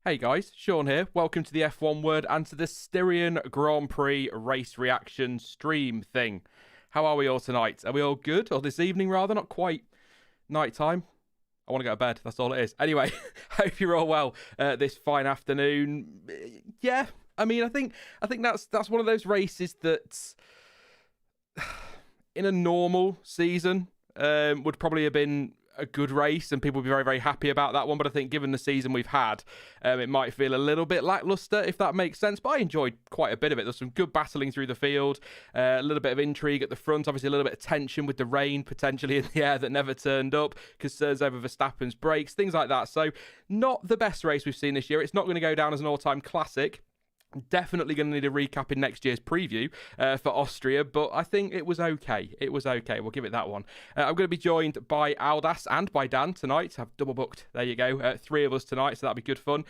Hey guys, Sean here. Welcome to the F1 Word and to the Styrian Grand Prix race reaction stream thing. How are we all tonight? Are we all good? Or this evening rather, not quite night time. I want to go to bed, that's all it is. Anyway, hope you're all well this fine afternoon. Yeah, I mean, I think that's one of those races that in a normal season would probably have been a good race and people would be very, very happy about that one. But I think given the season we've had, it might feel a little bit lackluster, if that makes sense. But I enjoyed quite a bit of it. There's some good battling through the field, a little bit of intrigue at the front, obviously a little bit of tension with the rain potentially in the air that never turned up, concerns over Verstappen's brakes, things like that. So not the best race we've seen this year. It's not going to go down as an all-time classic. Definitely going to need a recap in next year's preview for Austria, but I think it was okay. It was okay. We'll give it that one. I'm going to be joined by Aldas and by Dan tonight. I've double booked. There you go. Three of us tonight, so that'll be good fun.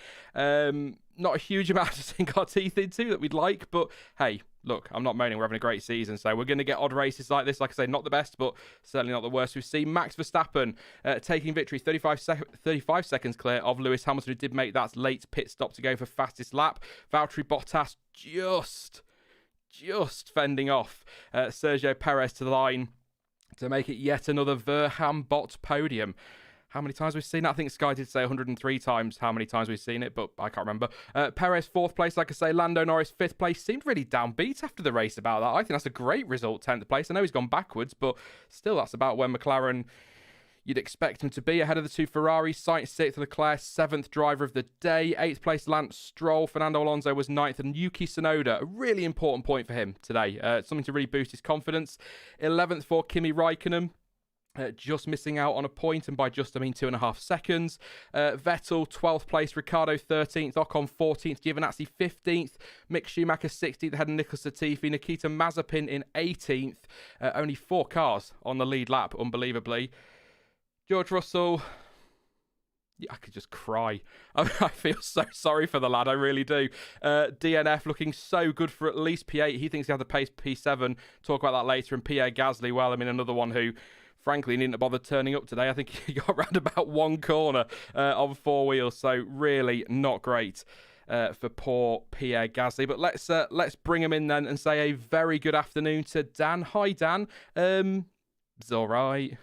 Not a huge amount to sink our teeth into that we'd like, but hey, look, I'm not moaning. We're having a great season, so we're going to get odd races like this. Like I say, not the best, but certainly not the worst we've seen. Max Verstappen taking victory, 35 seconds clear of Lewis Hamilton, who did make that late pit stop to go for fastest lap. Valtteri Bottas just fending off Sergio Perez to the line to make it yet another Verham-Bot podium. How many times we've seen that? I think Sky did say 103 times how many times we've seen it, but I can't remember. Perez, 4th place, like I say. Lando Norris, 5th place. Seemed really downbeat after the race about that. I think that's a great result, 10th place. I know he's gone backwards, but still, that's about where McLaren you'd expect him to be. Ahead of the two Ferraris, Sainz 6th, Leclerc 7th driver of the day. 8th place, Lance Stroll. Fernando Alonso was 9th, and Yuki Tsunoda, a really important point for him today. Something to really boost his confidence. 11th for Kimi Raikkonen. Just missing out on a point, and by just I mean 2.5 seconds. Vettel 12th place, Ricciardo 13th, Ocon 14th, Giovinazzi 15th, Mick Schumacher 16th, ahead of Nicholas Latifi, Nikita Mazepin in 18th. Only 4 cars on the lead lap, unbelievably. George Russell, yeah, I could just cry. I feel so sorry for the lad, I really do. DNF looking so good for at least P8. He thinks he had the pace P7. Talk about that later. And Pierre Gasly, well, I mean, another one who frankly needn't have bothered turning up today. I think he got round about one corner on 4 wheels, so really not great for poor Pierre Gasly. But let's bring him in then and say a very good afternoon to Dan. Hi Dan. It's all right.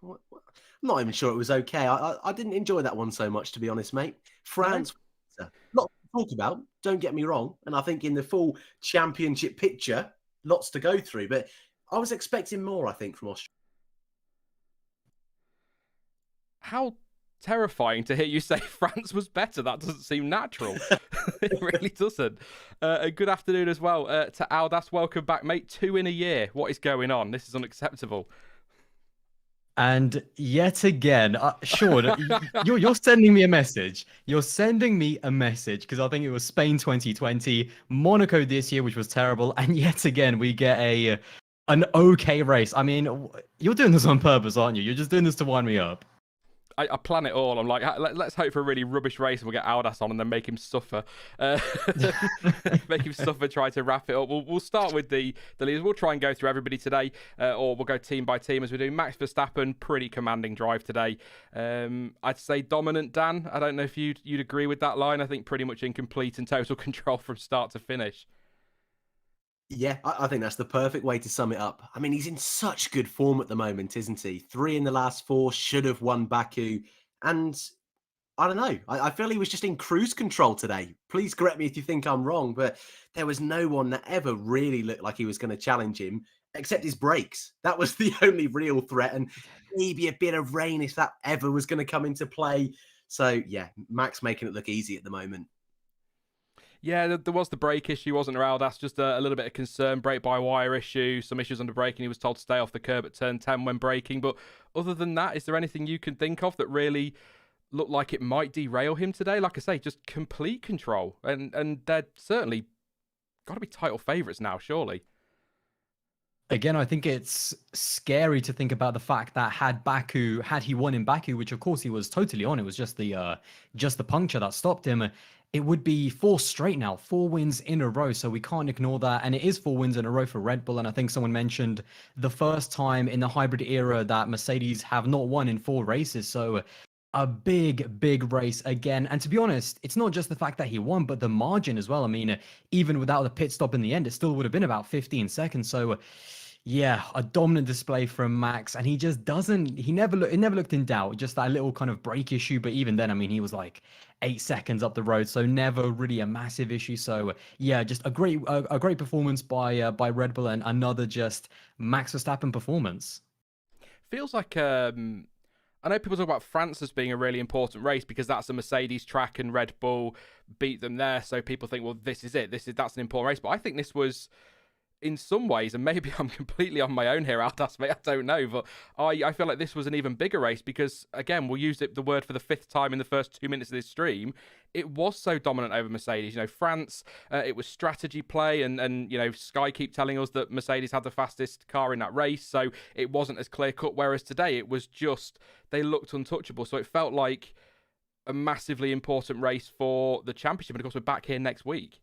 I'm not even sure it was okay. I didn't enjoy that one so much, to be honest, mate. France, lot to talk about, don't get me wrong. And I think in the full championship picture, lots to go through, but I was expecting more, I think, from Austria. How terrifying to hear you say France was better. That doesn't seem natural. It really doesn't. A good afternoon as well to Aldas. Welcome back, mate. 2 in a year. What is going on? This is unacceptable. And yet again, Sean, you're sending me a message. You're sending me a message because I think it was Spain 2020, Monaco this year, which was terrible, and yet again we get an okay race. I mean, you're doing this on purpose, aren't you? You're just doing this to wind me up. I plan it all. I'm like, let's hope for a really rubbish race and we'll get Aldas on and then make him suffer. Make him suffer, try to wrap it up. We'll start with the leaders. We'll try and go through everybody today, or we'll go team by team as we do. Max Verstappen, pretty commanding drive today. I'd say dominant, Dan. I don't know if you'd agree with that line. I think pretty much in complete and total control from start to finish. Yeah, I think that's the perfect way to sum it up. I mean, he's in such good form at the moment, isn't he? 3 in the last 4, should have won Baku. And I don't know, I feel he was just in cruise control today. Please correct me if you think I'm wrong, but there was no one that ever really looked like he was going to challenge him, except his brakes. That was the only real threat, and maybe a bit of rain if that ever was going to come into play. So, yeah, Max making it look easy at the moment. Yeah, there was the brake issue, wasn't there, Aldas? Just a little bit of concern, brake-by-wire issue, some issues under braking. He was told to stay off the curb at turn 10 when braking. But other than that, is there anything you can think of that really looked like it might derail him today? Like I say, just complete control. And they're certainly got to be title favourites now, surely. Again, I think it's scary to think about the fact that had he won in Baku, which of course he was totally on, it was just the puncture that stopped him. it would be 4 straight now, 4 wins in a row. So we can't ignore that. And it is 4 wins in a row for Red Bull. And I think someone mentioned the first time in the hybrid era that Mercedes have not won in 4 races. So a big race again. And to be honest, it's not just the fact that he won, but the margin as well. I mean, even without the pit stop in the end, it still would have been about 15 seconds. So yeah, a dominant display from Max, and he just doesn't. It never looked in doubt. Just that little kind of brake issue, but even then, I mean, he was like 8 seconds up the road, so never really a massive issue. So yeah, just a great performance by Red Bull, and another just Max Verstappen performance. Feels like I know people talk about France as being a really important race because that's a Mercedes track and Red Bull beat them there. So people think, well, this is it. That's an important race. But I think this was, in some ways, and maybe I'm completely on my own here, Aldas, mate, I don't know, but I feel like this was an even bigger race because, again, we'll use the word for the 5th time in the first 2 minutes of this stream. It was so dominant over Mercedes. You know, France, it was strategy play, and you know, Sky keep telling us that Mercedes had the fastest car in that race, so it wasn't as clear-cut, whereas today it was just, they looked untouchable, so it felt like a massively important race for the championship, and of course we're back here next week.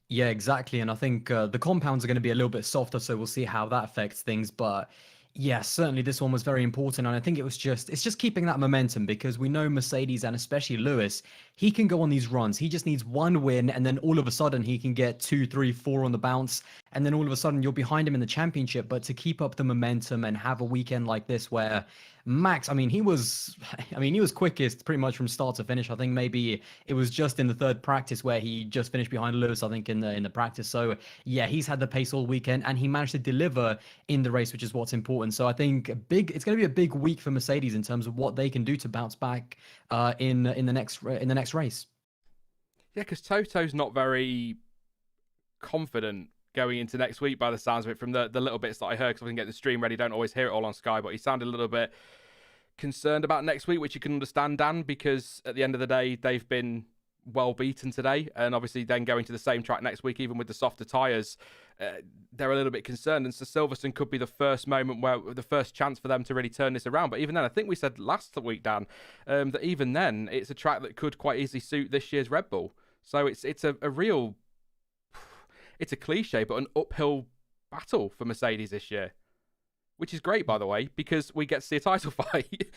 Yeah, exactly. And I think the compounds are going to be a little bit softer, so we'll see how that affects things. But yeah, certainly this one was very important. And I think it's just keeping that momentum because we know Mercedes and especially Lewis, he can go on these runs. He just needs 1 win and then all of a sudden he can get 2, 3, 4 on the bounce. And then all of a sudden you're behind him in the championship. But to keep up the momentum and have a weekend like this where Max, he was quickest pretty much from start to finish. I think maybe it was just in the 3rd practice where he just finished behind Lewis, I think in the practice. So yeah, he's had the pace all weekend and he managed to deliver in the race, which is what's important. So I think it's going to be a big week for Mercedes in terms of what they can do to bounce back in the next race. Yeah, because Toto's not very confident going into next week by the sounds of it from the little bits that I heard, because I can get the stream ready, don't always hear it all on Sky, but he sounded a little bit concerned about next week, which you can understand, Dan, because at the end of the day, they've been well beaten today, and obviously then going to the same track next week, even with the softer tyres, they're a little bit concerned, and so Silverstone could be the first chance for them to really turn this around. But even then, I think we said last week, Dan, that even then, it's a track that could quite easily suit this year's Red Bull. So it's a real, it's a cliche, but an uphill battle for Mercedes this year, which is great, by the way, because we get to see a title fight.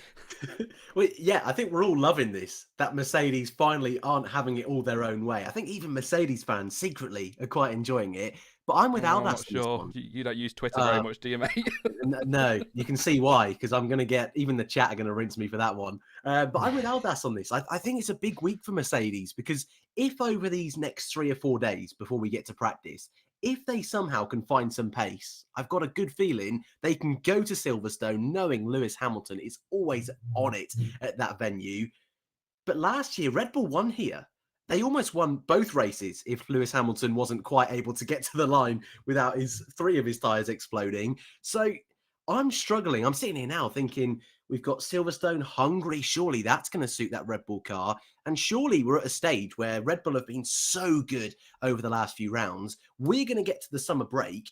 Well, yeah, I think we're all loving this, that Mercedes finally aren't having it all their own way. I think even Mercedes fans secretly are quite enjoying it. But I'm with Aldas. I'm not sure. You don't use Twitter very much, do you, mate? No, you can see why, because I'm going to get, even the chat are going to rinse me for that one. But I'm with Aldas on this. I think it's a big week for Mercedes, because if over these next 3 or 4 days before we get to practice, if they somehow can find some pace, I've got a good feeling they can go to Silverstone knowing Lewis Hamilton is always on it at that venue. But last year, Red Bull won here. They almost won both races if Lewis Hamilton wasn't quite able to get to the line without 3 of his tyres exploding. So I'm struggling. I'm sitting here now thinking we've got Silverstone, Hungary. Surely that's going to suit that Red Bull car. And surely we're at a stage where Red Bull have been so good over the last few rounds. We're going to get to the summer break.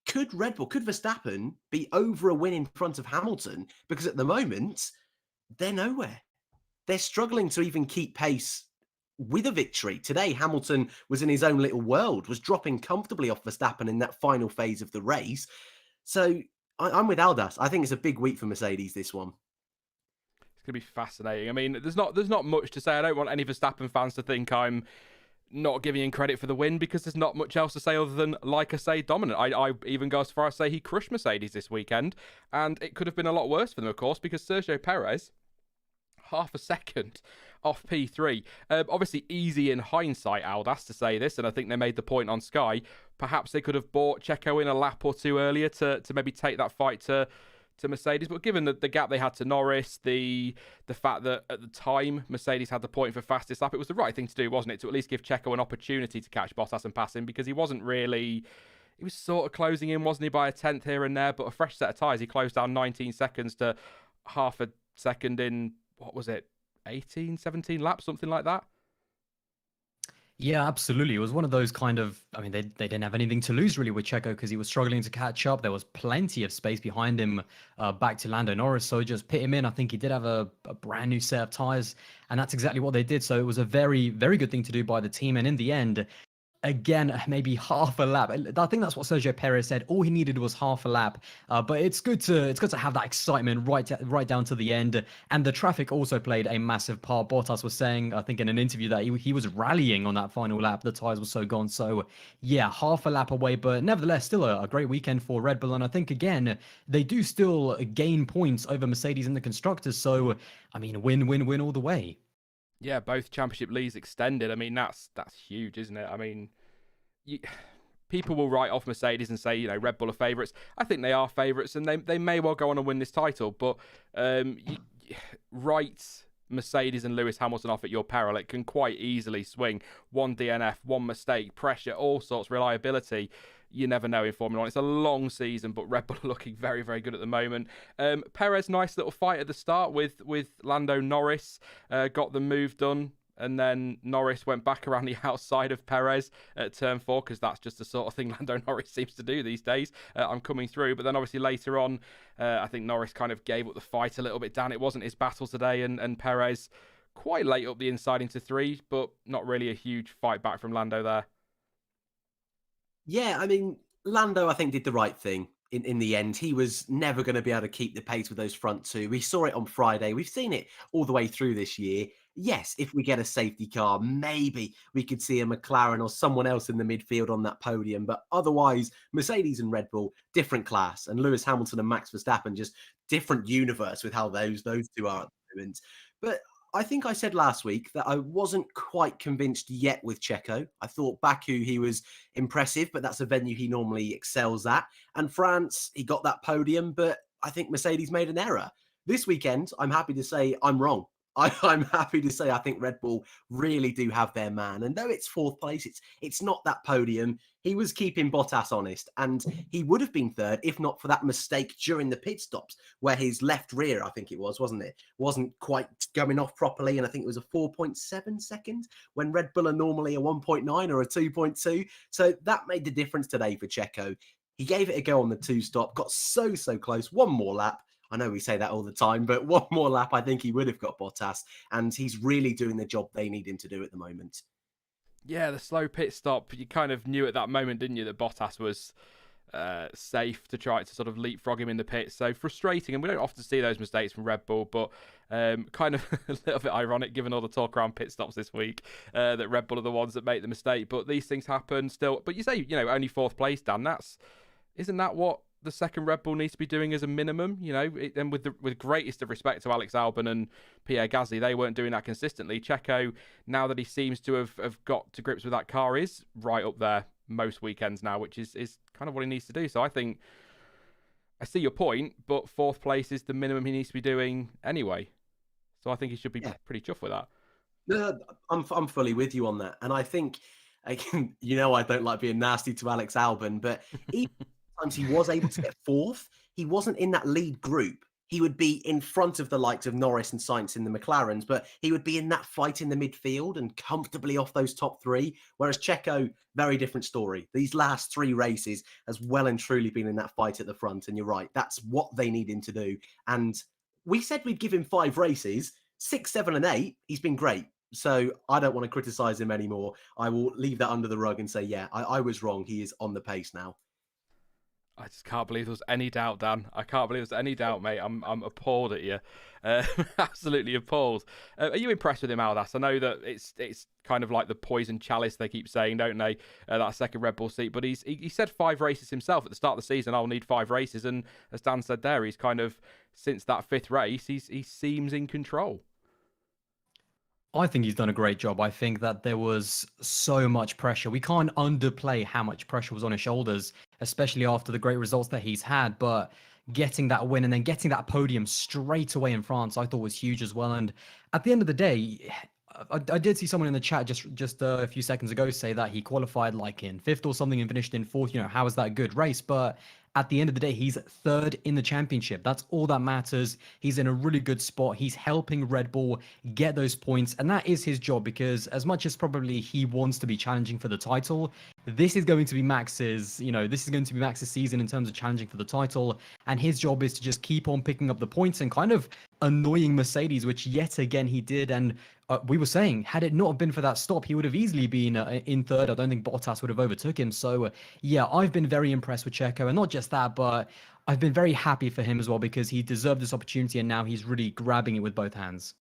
Could Verstappen be over a win in front of Hamilton? Because at the moment, they're nowhere. They're struggling to even keep pace with a victory. Today, Hamilton was in his own little world, was dropping comfortably off Verstappen in that final phase of the race. So I'm with Aldas. I think it's a big week for Mercedes, this one. It's going to be fascinating. I mean, there's not much to say. I don't want any Verstappen fans to think I'm not giving him credit for the win, because there's not much else to say other than, like I say, dominant. I even go as far as say he crushed Mercedes this weekend, and it could have been a lot worse for them, of course, because Sergio Perez, half a second off P3. Obviously easy in hindsight, Aldas, to say this, and I think they made the point on Sky. Perhaps they could have bought Checo in a lap or 2 earlier to maybe take that fight to Mercedes. But given the gap they had to Norris, the fact that at the time Mercedes had the point for fastest lap, it was the right thing to do, wasn't it? To at least give Checo an opportunity to catch Bottas and pass him, because he wasn't really... He was sort of closing in, wasn't he, by a 10th here and there, but a fresh set of tyres, he closed down 19 seconds to half a second in, what was it, 18, 17 laps, something like that? Yeah, absolutely. It was one of those kind of, I mean, they didn't have anything to lose really with Checo because he was struggling to catch up. There was plenty of space behind him back to Lando Norris. So just pit him in. I think he did have a brand new set of tires, and that's exactly what they did. So it was a very, very good thing to do by the team. And in the end, again, maybe half a lap. I think that's what Sergio Perez said. All he needed was half a lap. But it's good to have that excitement right down to the end. And the traffic also played a massive part. Bottas was saying, I think in an interview, that he was rallying on that final lap. The tires were so gone. So yeah, half a lap away, but nevertheless, still a great weekend for Red Bull. And I think again, they do still gain points over Mercedes in the constructors. So I mean, win all the way. Yeah, both championship leads extended. I mean, that's huge, isn't it? I mean, you, people will write off Mercedes and say, Red Bull are favourites. I think they are favourites, and they may well go on and win this title. But write Mercedes and Lewis Hamilton off at your peril. It can quite easily swing. One DNF, one mistake, pressure, all sorts, reliability. You never know in Formula One. It's a long season, but Red Bull are looking very, very good at the moment. Perez, nice little fight at the start with Lando Norris. Got the move done. And then Norris went back around the outside of Perez at turn 4, because that's just the sort of thing Lando Norris seems to do these days. I'm coming through. But then obviously later on, I think Norris kind of gave up the fight a little bit. Dan, it wasn't his battle today. And Perez quite late up the inside into 3, but not really a huge fight back from Lando there. Yeah, I mean, Lando, I think, did the right thing in the end. He was never going to be able to keep the pace with those front two. We saw it on Friday. We've seen it all the way through this year. Yes, if we get a safety car, maybe we could see a McLaren or someone else in the midfield on that podium. But otherwise, Mercedes and Red Bull, different class. And Lewis Hamilton and Max Verstappen, just different universe with how those two are at the moment. But I think I said last week that I wasn't quite convinced yet with Checo. I thought Baku, he was impressive, but that's a venue he normally excels at. And France, he got that podium, but I think Mercedes made an error. This weekend, I'm happy to say I'm wrong. I'm happy to say I think Red Bull really do have their man. And though it's 4th place, it's not that podium. He was keeping Bottas honest, and he would have been 3rd if not for that mistake during the pit stops where his left rear, I think it was, wasn't it? Wasn't quite going off properly. And I think it was a 4.7 second when Red Bull are normally a 1.9 or a 2.2. So that made the difference today for Checo. He gave it a go on the 2-stop, got so close. One more lap. I know we say that all the time, but one more lap, I think he would have got Bottas, and he's really doing the job they need him to do at the moment. Yeah, the slow pit stop, you kind of knew at that moment, didn't you, that Bottas was safe to try to sort of leapfrog him in the pit. So frustrating, and we don't often see those mistakes from Red Bull, but kind of a little bit ironic given all the talk around pit stops this week, that Red Bull are the ones that make the mistake. But these things happen still. But you say, only 4th place, Dan, isn't that what the second Red Bull needs to be doing as a minimum? And with greatest of respect to Alex Albon and Pierre Gasly, they weren't doing that consistently. Checo, now that he seems to have got to grips with that car, is right up there most weekends now, which is kind of what he needs to do. So I think I see your point, but 4th place is the minimum he needs to be doing anyway. So I think he should be pretty chuffed with that. No, I'm fully with you on that. And I think, again, I don't like being nasty to Alex Albon, but even times he was able to get 4th, he wasn't in that lead group. He would be in front of the likes of Norris and Sainz in the McLarens, but he would be in that fight in the midfield and comfortably off those top 3. Whereas Checo, very different story. These last 3 races has well and truly been in that fight at the front. And you're right, that's what they need him to do. And we said we'd give him 5 races, 6, 7, and 8. He's been great. So I don't want to criticize him anymore. I will leave that under the rug and say, yeah, I was wrong. He is on the pace now. I just can't believe there was any doubt, Dan. I can't believe there's any doubt, mate. I'm appalled at you. Absolutely appalled. Are you impressed with him, Aldas? I know that it's kind of like the poison chalice they keep saying, don't they? That second Red Bull seat. But he said 5 races himself at the start of the season. I'll need 5 races. And as Dan said there, he's kind of, since that 5th race, he seems in control. I think he's done a great job. I think that there was so much pressure. We can't underplay how much pressure was on his shoulders, especially after the great results that he's had. But getting that win and then getting that podium straight away in France, I thought was huge as well. And at the end of the day, I did see someone in the chat just a few seconds ago say that he qualified like in 5th or something and finished in 4th. How is that a good race? But at the end of the day, he's third in the championship. That's all that matters. He's in a really good spot. He's helping Red Bull get those points. And that is his job, because as much as probably he wants to be challenging for the title, this is going to be Max's, this is going to be Max's season in terms of challenging for the title. And his job is to just keep on picking up the points and kind of annoying Mercedes, which yet again he did. And we were saying, had it not have been for that stop, he would have easily been in third. I don't think Bottas would have overtook him. So yeah, I've been very impressed with Checo, and not just that, but I've been very happy for him as well, because he deserved this opportunity and now he's really grabbing it with both hands.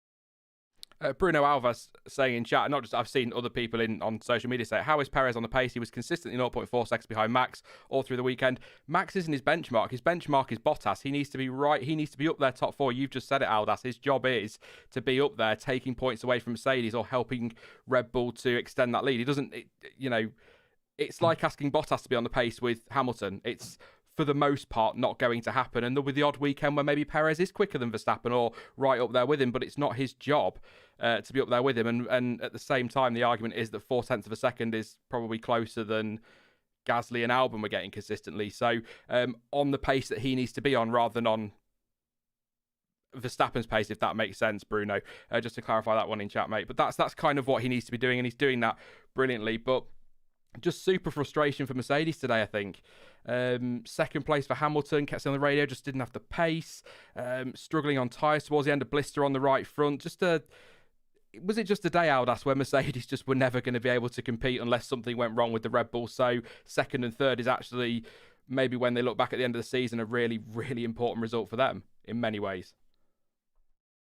Bruno Alvas saying in chat, not just I've seen other people on social media say, how is Perez on the pace? He was consistently 0.4 seconds behind Max all through the weekend. Max isn't his benchmark. His benchmark is Bottas. He needs to be right. He needs to be up there top four. You've just said it, Aldas. His job is to be up there, taking points away from Mercedes or helping Red Bull to extend that lead. He doesn't, it's like asking Bottas to be on the pace with Hamilton. It's, for the most part, not going to happen. And with the odd weekend where maybe Perez is quicker than Verstappen or right up there with him, but it's not his job to be up there with him. And at the same time, the argument is that 0.4 of a second is probably closer than Gasly and Albon were getting consistently. So on the pace that he needs to be on, rather than on Verstappen's pace, if that makes sense, Bruno. Just to clarify that one in chat, mate. But that's kind of what he needs to be doing, and he's doing that brilliantly. But just super frustration for Mercedes today, I think. Second place for Hamilton, kept saying on the radio, just didn't have the pace. Struggling on tyres towards the end, a blister on the right front. Was it just a day, Aldas, where Mercedes just were never going to be able to compete unless something went wrong with the Red Bull? So second and third is actually, maybe when they look back at the end of the season, a really, really important result for them in many ways.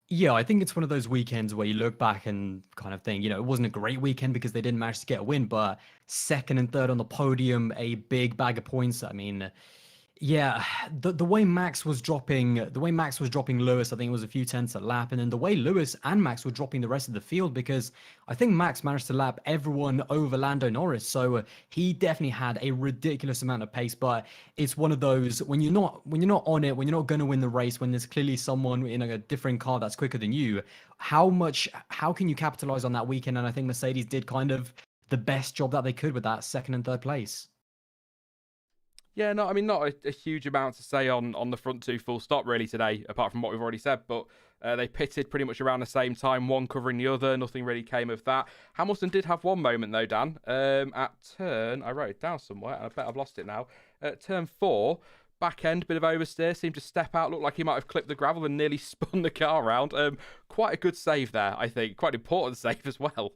Yeah, I think it's one of those weekends where you look back and kind of think, it wasn't a great weekend because they didn't manage to get a win, but second and third on the podium, a big bag of points. I mean, yeah, the way Max was dropping Lewis, I think it was a few tenths a lap, and then the way Lewis and Max were dropping the rest of the field, because I think Max managed to lap everyone over Lando Norris, so he definitely had a ridiculous amount of pace. But it's one of those, when you're not on it, when you're not going to win the race, when there's clearly someone in a different car that's quicker than you, how can you capitalize on that weekend? And I think Mercedes did kind of the best job that they could with that second and third place. Yeah, no, I mean, not a huge amount to say on the front two full stop really today, apart from what we've already said, but they pitted pretty much around the same time, one covering the other. Nothing really came of that. Hamilton did have one moment though, Dan, at turn, I wrote it down somewhere, and I bet I've lost it now. At turn 4, back end, bit of oversteer, seemed to step out, looked like he might have clipped the gravel and nearly spun the car around. Quite a good save there, I think. Quite an important save as well.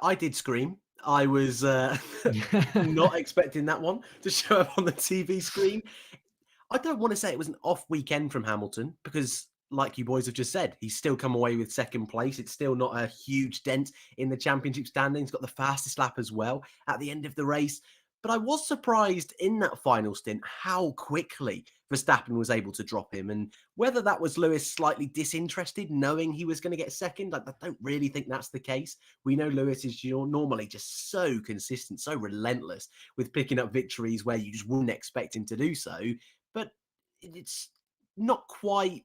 I did scream. I was not expecting that one to show up on the TV screen. I don't want to say it was an off weekend from Hamilton, because like you boys have just said, he's still come away with second place. It's still not a huge dent in the championship standings. Got the fastest lap as well at the end of the race. But I was surprised in that final stint how quickly Verstappen was able to drop him. And whether that was Lewis slightly disinterested, knowing he was going to get second, I don't really think that's the case. We know Lewis is normally just so consistent, so relentless with picking up victories where you just wouldn't expect him to do so. But it's not quite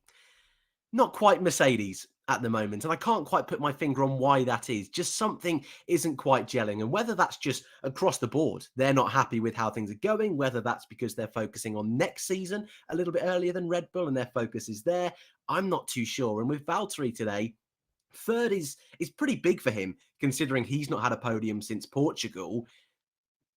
Mercedes at the moment, and I can't quite put my finger on why that is. Just something isn't quite gelling, and whether that's just across the board, they're not happy with how things are going, whether that's because they're focusing on next season a little bit earlier than Red Bull and their focus is there, I'm not too sure. And with Valtteri today, third is pretty big for him, considering he's not had a podium since Portugal.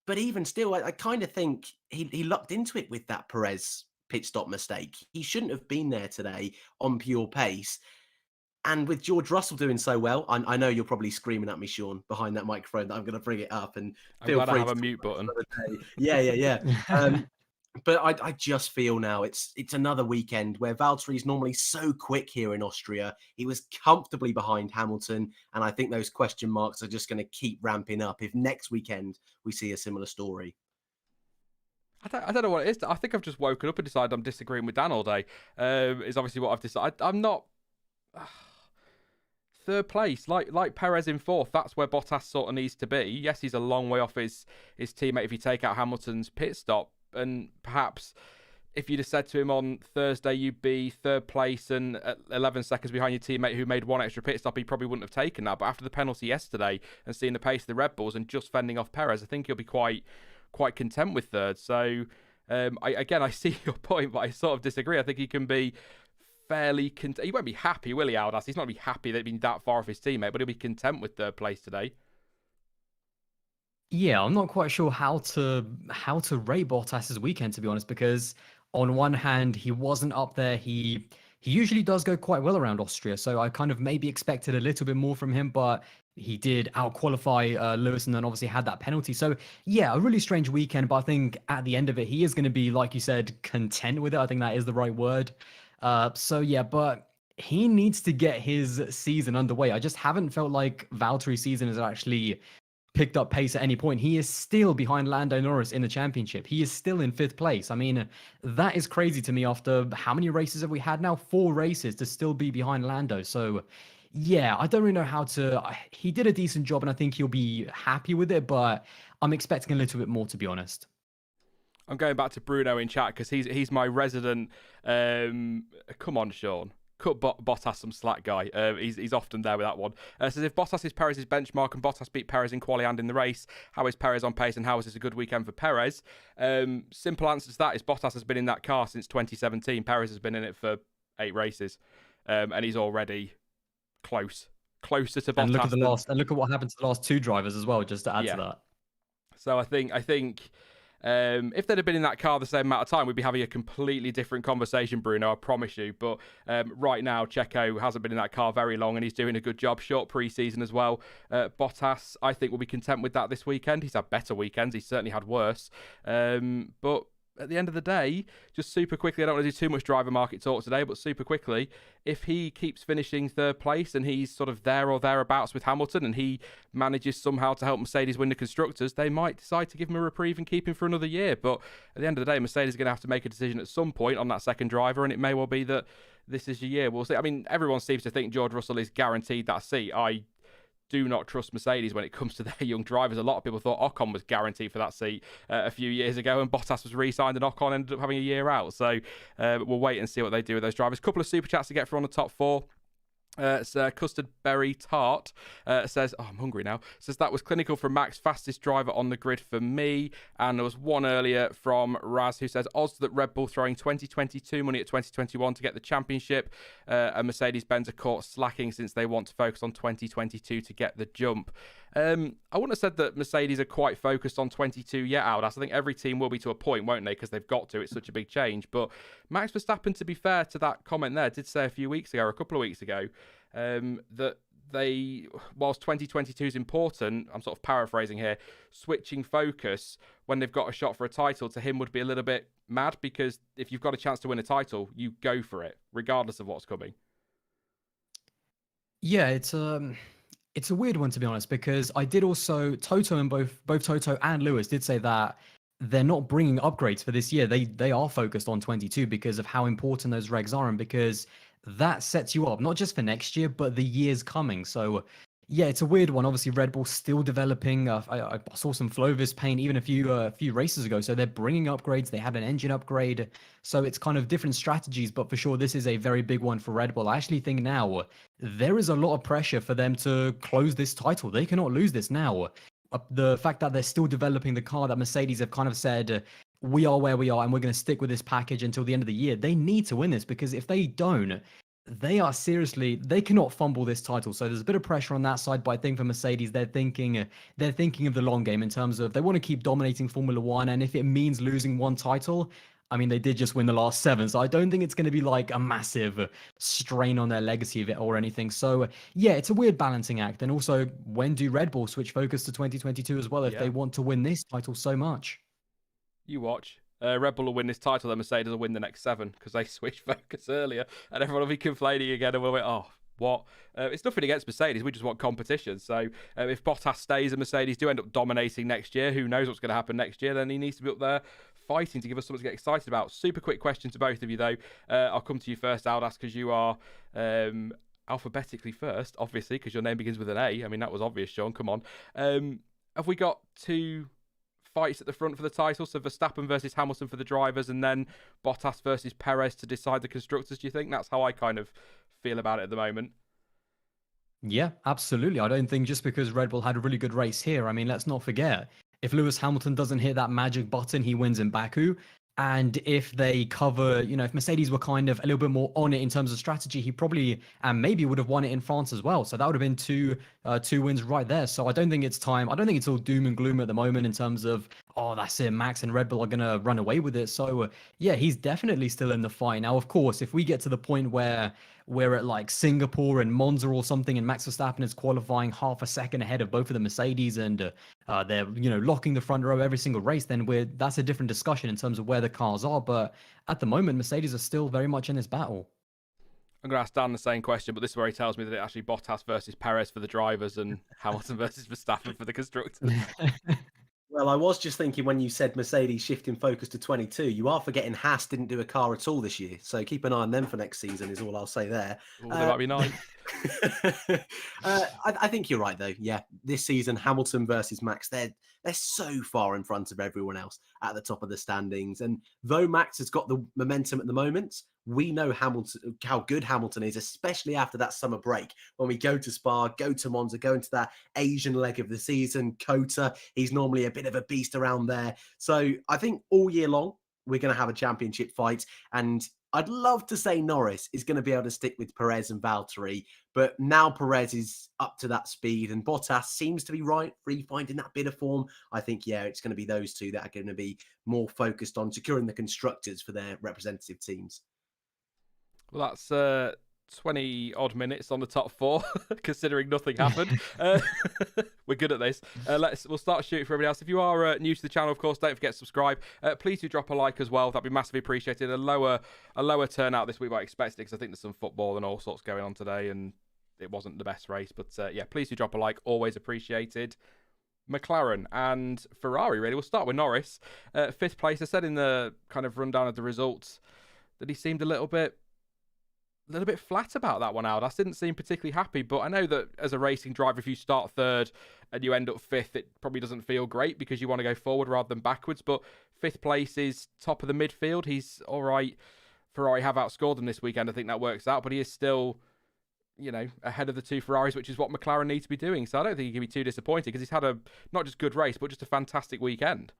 But even still, I kind of think he lucked into it with that Perez pit stop mistake. He shouldn't have been there today on pure pace. And with George Russell doing so well, I know you're probably screaming at me, Sean, behind that microphone, that I'm going to bring it up. And feel free to have a mute button. Yeah. But I just feel now it's another weekend where Valtteri is normally so quick here in Austria. He was comfortably behind Hamilton, and I think those question marks are just going to keep ramping up if next weekend we see a similar story. I don't know what it is. I think I've just woken up and decided I'm disagreeing with Dan all day. Is obviously what I've decided. I'm not... Third place, like Perez in fourth, that's where Bottas sort of needs to be. Yes, he's a long way off his teammate if you take out Hamilton's pit stop. And perhaps if you'd have said to him on Thursday you'd be third place and 11 seconds behind your teammate who made one extra pit stop, he probably wouldn't have taken that. But after the penalty yesterday and seeing the pace of the Red Bulls and just fending off Perez, I think he'll be quite content with third. So I see your point, but I sort of disagree. I think he can be fairly he won't be happy, will he, Aldas? He's not going to be happy that he's been that far off his teammate, but he'll be content with third place today. Yeah, I'm not quite sure how to rate Bottas's weekend, to be honest, because on one hand, he wasn't up there. He usually does go quite well around Austria, so I kind of maybe expected a little bit more from him, but he did out-qualify Lewis and then obviously had that penalty. So yeah, a really strange weekend, but I think at the end of it, he is going to be, like you said, content with it. I think that is the right word. So yeah, but he needs to get his season underway. I just haven't felt like Valtteri's season has actually picked up pace at any point. He is still behind Lando Norris in the championship. He is still in 5th place. I mean, that is crazy to me after how many races have we had now? 4 races to still be behind Lando. So yeah, I don't really know how to. He did a decent job and I think he'll be happy with it, but I'm expecting a little bit more, to be honest. I'm going back to Bruno in chat because he's my resident. Come on, Sean. Cut Bottas some slack, guy. He's often there with that one. Says, if Bottas is Perez's benchmark and Bottas beat Perez in quali and in the race, how is Perez on pace and how is this a good weekend for Perez? Simple answer to that is Bottas has been in that car since 2017. Perez has been in it for 8 races, and he's already closer to Bottas. And look at what happened to the last 2 drivers as well, just to add to that. So I think if they'd have been in that car the same amount of time, we'd be having a completely different conversation, Bruno, I promise you. But right now, Checo hasn't been in that car very long and he's doing a good job. Short pre-season as well. Bottas, I think, will be content with that this weekend. He's had better weekends. He's certainly had worse. But at the end of the day, just super quickly, I don't want to do too much driver market talk today, but super quickly, if he keeps finishing 3rd place and he's sort of there or thereabouts with Hamilton and he manages somehow to help Mercedes win the Constructors, they might decide to give him a reprieve and keep him for another year. But at the end of the day, Mercedes are going to have to make a decision at some point on that second driver, and it may well be that this is your year. We'll see. I mean, everyone seems to think George Russell is guaranteed that seat. I do not trust Mercedes when it comes to their young drivers. A lot of people thought Ocon was guaranteed for that seat a few years ago, and Bottas was re-signed and Ocon ended up having a year out. So we'll wait and see what they do with those drivers. Couple of super chats to get through on the top 4. Custard Berry Tart says, I'm hungry now. Says that was clinical from Max, fastest driver on the grid for me. And there was one earlier from Raz who says odds that Red Bull throwing 2022 money at 2021 to get the championship, and Mercedes-Benz are caught slacking since they want to focus on 2022 to get the jump. I wouldn't have said that Mercedes are quite focused on 22 yet, Aldas. I think every team will be to a point, won't they? Because they've got to. It's such a big change. But Max Verstappen, to be fair to that comment there, did say a few weeks ago, or a couple of weeks ago, that they, whilst 2022 is important, I'm sort of paraphrasing here, switching focus when they've got a shot for a title to him would be a little bit mad, because if you've got a chance to win a title, you go for it, regardless of what's coming. Yeah, it's a weird one, to be honest, because I did also, Toto and both Toto and Lewis did say that they're not bringing upgrades for this year. They are focused on 22 because of how important those regs are and because that sets you up, not just for next year, but the years coming. So yeah, it's a weird one. Obviously, Red Bull's still developing. I saw some Flovis paint even a few races ago. So they're bringing upgrades. They had an engine upgrade. So it's kind of different strategies. But for sure, this is a very big one for Red Bull. I actually think now there is a lot of pressure for them to close this title. They cannot lose this now. The fact that they're still developing the car, that Mercedes have kind of said, we are where we are and we're going to stick with this package until the end of the year. They need to win this, because if they don't, they cannot fumble this title. So there's a bit of pressure on that side, but I think for Mercedes, they're thinking of the long game in terms of they want to keep dominating Formula One. And if it means losing one title, I mean, they did just win the last 7. So I don't think it's going to be like a massive strain on their legacy of it or anything. So yeah, it's a weird balancing act. And also, when do Red Bull switch focus to 2022 as well if they want to win this title so much? You watch. Red Bull will win this title, then Mercedes will win the next 7 because they switched focus earlier, and everyone will be complaining again, and we'll be, oh, what? It's nothing against Mercedes. We just want competition. So if Bottas stays and Mercedes do end up dominating next year, who knows what's going to happen next year, then he needs to be up there fighting to give us something to get excited about. Super quick question to both of you, though. I'll come to you first, Aldas, because you are alphabetically first, obviously, because your name begins with an A. I mean, that was obvious, Sean. Come on. Have we got 2 fights at the front for the title? So Verstappen versus Hamilton for the drivers, and then Bottas versus Perez to decide the constructors. Do you think? That's how I kind of feel about it at the moment. Yeah, absolutely. I don't think just because Red Bull had a really good race here, I mean, let's not forget, if Lewis Hamilton doesn't hit that magic button he wins in Baku, And if they cover, if Mercedes were kind of a little bit more on it in terms of strategy, he probably and maybe would have won it in France as well. So that would have been two wins right there. So I don't think it's time. I don't think it's all doom and gloom at the moment in terms of, oh, that's it, Max and Red Bull are gonna run away with it. So yeah, he's definitely still in the fight. Now, of course, if we get to the point where we're at like Singapore and Monza or something, and Max Verstappen is qualifying half a second ahead of both of the Mercedes, and they're locking the front row every single race, then that's a different discussion in terms of where the cars are. But at the moment, Mercedes are still very much in this battle. I'm going to ask Dan the same question, but this is where he tells me that it actually Bottas versus Perez for the drivers and Hamilton versus Verstappen for the constructors. Well, I was just thinking when you said Mercedes shifting focus to 22, you are forgetting Haas didn't do a car at all this year. So keep an eye on them for next season is all I'll say there. Ooh, they might be nice. I think you're right, though. Yeah, this season, Hamilton versus Max, they're so far in front of everyone else at the top of the standings. And though Max has got the momentum at the moment, we know Hamilton, how good Hamilton is, especially after that summer break. When we go to Spa, go to Monza, go into that Asian leg of the season, Kota, he's normally a bit of a beast around there. So I think all year long, we're going to have a championship fight. And I'd love to say Norris is going to be able to stick with Perez and Valtteri, but now Perez is up to that speed and Bottas seems to be finding that bit of form. I think, yeah, it's going to be those two that are going to be more focused on securing the constructors for their representative teams. Well, that's 20 odd minutes on the top four, considering nothing happened. We're good at this. We'll start shooting for everybody else. If you are new to the channel, of course, don't forget to subscribe. Please do drop a like as well. That'd be massively appreciated. A lower turnout this week than I expected, because I think there's some football and all sorts going on today, and it wasn't the best race. But yeah, please do drop a like. Always appreciated. McLaren and Ferrari, really. We'll start with Norris. 5th place. I said in the kind of rundown of the results that he seemed a little bit flat about that one. Aldas didn't seem particularly happy, but I know that as a racing driver, if you start 3rd and you end up 5th, it probably doesn't feel great because you want to go forward rather than backwards. But 5th place is top of the midfield. He's all right. Ferrari have outscored them this weekend. I think that works out, but he is still, ahead of the 2 Ferraris, which is what McLaren need to be doing. So I don't think he can be too disappointed because he's had a not just good race, but just a fantastic weekend.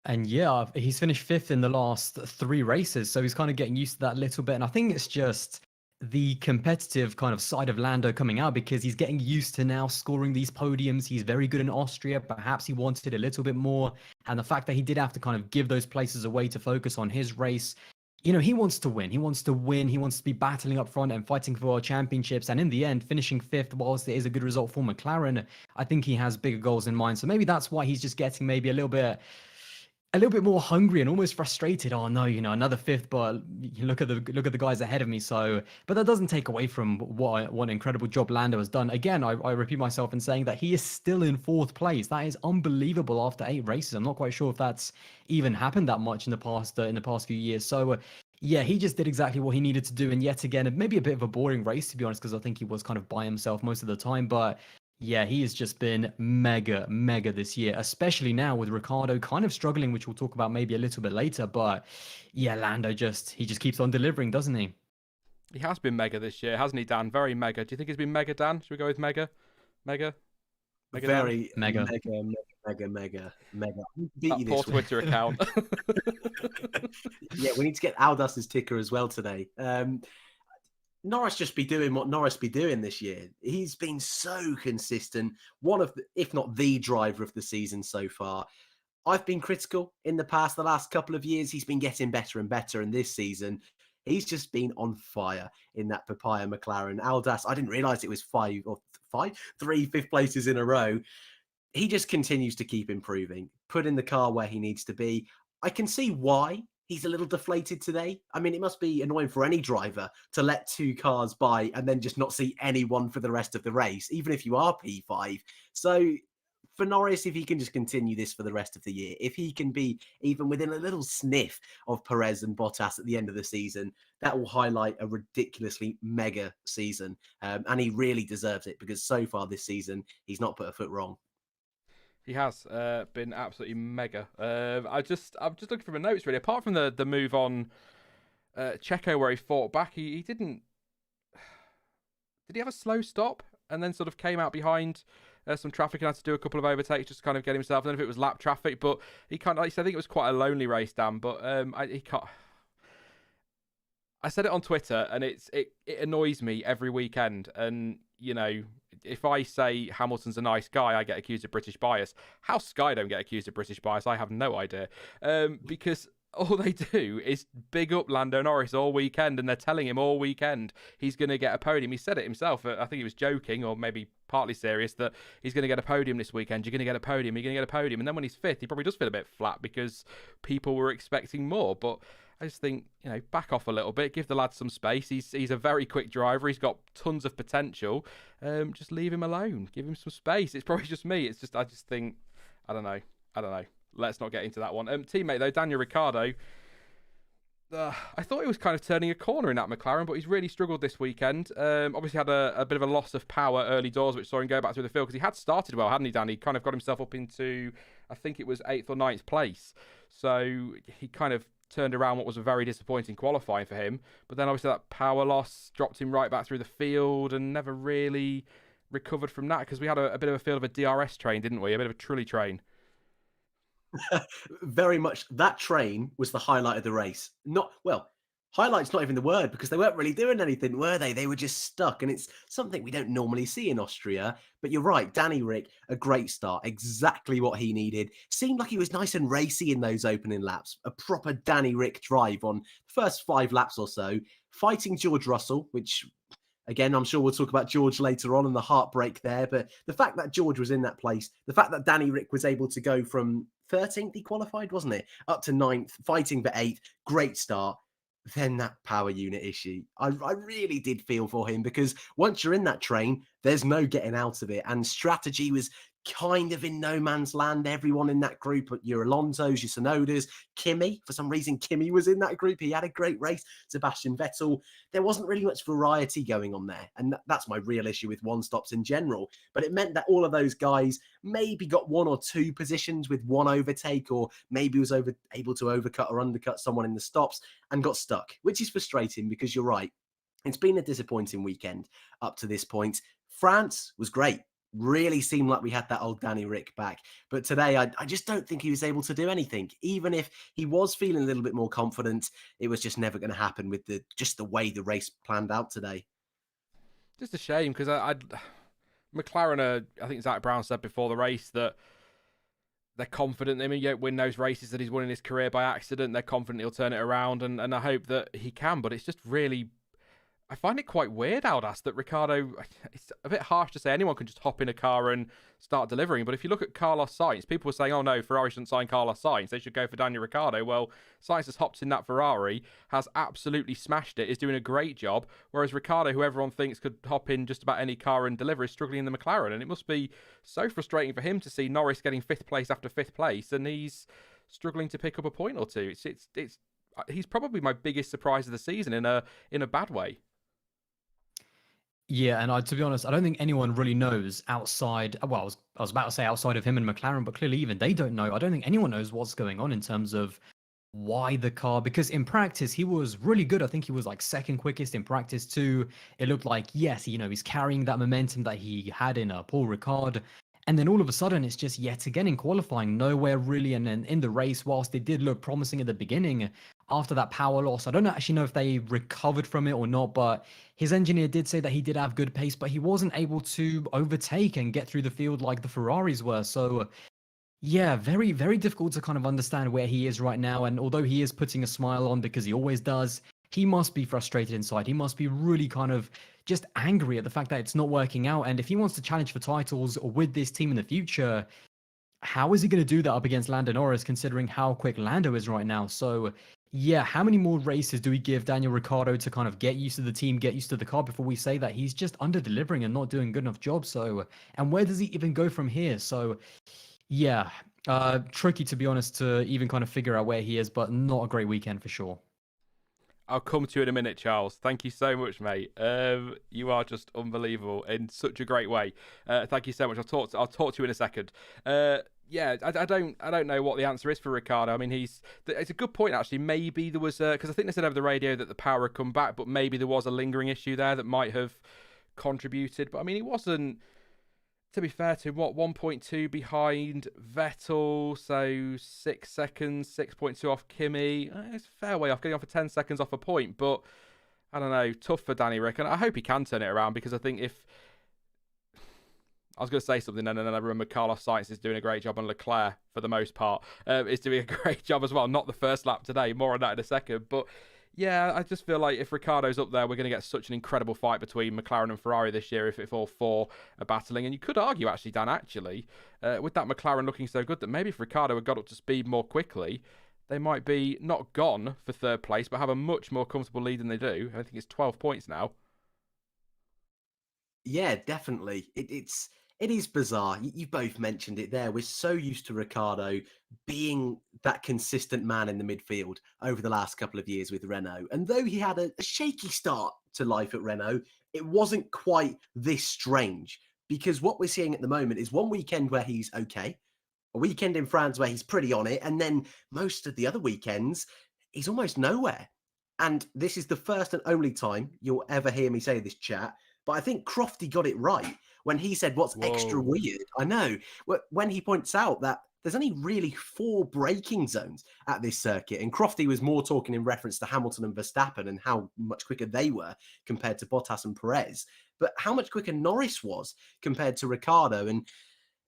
And yeah, he's finished 5th in the last 3 races, so he's kind of getting used to that a little bit. And I think it's just the competitive kind of side of Lando coming out because he's getting used to now scoring these podiums. He's very good in Austria. Perhaps he wanted a little bit more. And the fact that he did have to kind of give those places away to focus on his race, he wants to win. He wants to win. He wants to be battling up front and fighting for world championships. And in the end, finishing 5th, whilst it is a good result for McLaren, I think he has bigger goals in mind. So maybe that's why he's just getting maybe a little bit more hungry and almost frustrated. Oh no, another 5th, but look at the guys ahead of me. So, but that doesn't take away from what an incredible job Lando has done. Again, I repeat myself in saying that he is still in 4th place. That is unbelievable after 8 races. I'm not quite sure if that's even happened that much in the past few years. So. Yeah, he just did exactly what he needed to do. And yet again, maybe a bit of a boring race, to be honest, because I think he was kind of by himself most of the time. But yeah, he has just been mega this year, especially now with Ricciardo kind of struggling, which we'll talk about maybe a little bit later. But yeah, Lando just keeps on delivering, doesn't he? He has been mega this year, hasn't he, Dan? Very mega. Do you think he's been mega, Dan? Should we go with mega? Mega? Very mega. Mega. That poor Twitter account. Yeah, we need to get Aldas's ticker as well today. Norris just be doing what Norris be doing this year. He's been so consistent. One of the, if not the driver of the season so far. I've been critical in the last couple of years. He's been getting better and better. And this season, he's just been on fire in that papaya McLaren. Aldas, I didn't realize it was 3 5th places in a row. He just continues to keep improving, putting the car where he needs to be. I can see why he's a little deflated today. I mean, it must be annoying for any driver to let 2 cars by and then just not see anyone for the rest of the race, even if you are P5. So for Norris, if he can just continue this for the rest of the year, if he can be even within a little sniff of Perez and Bottas at the end of the season, that will highlight a ridiculously mega season. And he really deserves it because so far this season, he's not put a foot wrong. He has been absolutely mega. I'm just looking for my notes really. Apart from the move on Checo where he fought back, he didn't. Did he have a slow stop and then sort of came out behind some traffic and had to do a couple of overtakes just to kind of get himself. I don't know if it was lap traffic, but he kind of, like I think it was quite a lonely race, Dan. But he can't. I said it on Twitter, and it annoys me every weekend. And you know, if I say Hamilton's a nice guy, I get accused of British bias. How Sky don't get accused of British bias, I have no idea. Because all they do is big up Lando Norris all weekend, and they're telling him all weekend he's going to get a podium. He said it himself. I think he was joking, or maybe partly serious, that he's going to get a podium this weekend. You're going to get a podium. You're going to get a podium. And then when he's fifth, he probably does feel a bit flat because people were expecting more. But I just think, you know, back off a little bit. Give the lad some space. He's a very quick driver. He's got tons of potential. Just leave him alone. Give him some space. It's probably just me. It's just, I just think, I don't know. Let's not get into that one. Teammate, though, Daniel Ricciardo, I thought he was kind of turning a corner in that McLaren, but he's really struggled this weekend. Obviously had a bit of a loss of power early doors, which saw him go back through the field, because he had started well, hadn't he, Dan? He kind of got himself up into, I think it was 8th or 9th place. So he kind of turned around what was a very disappointing qualifying for him. But then obviously that power loss dropped him right back through the field and never really recovered from that, because we had a bit of a feel of a DRS train, didn't we? A bit of a trolley train. Very much. That train was the highlight of the race. Highlight's not even the word, because they weren't really doing anything, were they? They were just stuck, and it's something we don't normally see in Austria. But you're right, Danny Rick, a great start, exactly what he needed. Seemed like he was nice and racy in those opening laps. A proper Danny Rick drive on the first 5 laps or so, fighting George Russell, which, again, I'm sure we'll talk about George later on and the heartbreak there. But the fact that George was in that place, the fact that Danny Rick was able to go from 13th, he qualified, wasn't it, up to 9th, fighting for 8th, great start. Then that power unit issue, I really did feel for him, because once you're in that train, there's no getting out of it. And strategy was kind of in no man's land. Everyone in that group, your Alonso's, your Tsunoda's, Kimi, for some reason, Kimi was in that group. He had a great race. Sebastian Vettel. There wasn't really much variety going on there. And that's my real issue with one-stops in general. But it meant that all of those guys maybe got 1 or 2 positions with 1 overtake, or maybe was able to overcut or undercut someone in the stops and got stuck, which is frustrating, because you're right. It's been a disappointing weekend up to this point. France was great. Really seemed like we had that old Danny Rick back. But today, I just don't think he was able to do anything. Even if he was feeling a little bit more confident, it was just never going to happen with the way the race planned out today. Just a shame, because McLaren, I think Zach Brown said before the race that they're confident. I mean, you don't win those races that he's won in his career by accident. They're confident he'll turn it around, and I hope that he can. But it's just really, I find it quite weird, Aldas, that Ricciardo, it's a bit harsh to say anyone can just hop in a car and start delivering. But if you look at Carlos Sainz, people were saying, oh no, Ferrari shouldn't sign Carlos Sainz. They should go for Daniel Ricciardo. Well, Sainz has hopped in that Ferrari, has absolutely smashed it, is doing a great job. Whereas Ricciardo, who everyone thinks could hop in just about any car and deliver, is struggling in the McLaren. And it must be so frustrating for him to see Norris getting 5th place after 5th place, and he's struggling to pick up a point or two. He's probably my biggest surprise of the season in a bad way. Yeah, and to be honest, I don't think anyone really knows outside. Well, I was about to say outside of him and McLaren, but clearly even they don't know. I don't think anyone knows what's going on in terms of why the car, because in practice he was really good. I think he was like 2nd quickest in practice too. It looked like, yes, he's carrying that momentum that he had in Paul Ricard. And then all of a sudden, it's just yet again in qualifying, nowhere really. And then in the race, whilst it did look promising at the beginning, after that power loss, I don't actually know if they recovered from it or not, but his engineer did say that he did have good pace, but he wasn't able to overtake and get through the field like the Ferraris were. So yeah, very, very difficult to kind of understand where he is right now. And although he is putting a smile on, because he always does, he must be frustrated inside. He must be really kind of just angry at the fact that it's not working out. And if he wants to challenge for titles with this team in the future, how is he going to do that up against Lando Norris, considering how quick Lando is right now? So yeah, how many more races do we give Daniel Ricciardo to kind of get used to the team, get used to the car, before we say that he's just under-delivering and not doing a good enough job? So, and where does he even go from here? So yeah, tricky, to be honest, to even kind of figure out where he is, but not a great weekend for sure. I'll come to you in a minute, Charles. Thank you so much, mate. You are just unbelievable in such a great way. Thank you so much. I'll talk to you in a second. Yeah, I don't know what the answer is for Ricciardo. I mean, it's a good point actually. Maybe there was because I think they said over the radio that the power had come back, but maybe there was a lingering issue there that might have contributed. But I mean, he wasn't. to be fair to him, 1.2 behind Vettel, so 6 seconds, 6.2 off Kimi. It's a fair way off, getting off for 10 seconds off a point, but I don't know, tough for Danny Rick, and I hope he can turn it around, because I think if... I was going to say something then, and then I remember Carlos Sainz is doing a great job, and Leclerc, for the most part, is doing a great job as well. Not the first lap today, more on that in a second, but yeah, I just feel like if Ricciardo's up there, we're going to get such an incredible fight between McLaren and Ferrari this year if all four are battling. And you could argue, actually, Dan, with that McLaren looking so good, that maybe if Ricciardo had got up to speed more quickly, they might be not gone for third place, but have a much more comfortable lead than they do. I think it's 12 points now. Yeah, definitely. It is bizarre. You both mentioned it there. We're so used to Ricciardo being that consistent man in the midfield over the last couple of years with Renault. And though he had a shaky start to life at Renault, it wasn't quite this strange, because what we're seeing at the moment is one weekend where he's okay, a weekend in France where he's pretty on it, and then most of the other weekends, he's almost nowhere. And this is the first and only time you'll ever hear me say this, chat, but I think Crofty got it right when he said what's extra weird. I know, when he points out that there's only really 4 braking zones at this circuit, and Crofty was more talking in reference to Hamilton and Verstappen and how much quicker they were compared to Bottas and Perez, but how much quicker Norris was compared to Ricciardo. And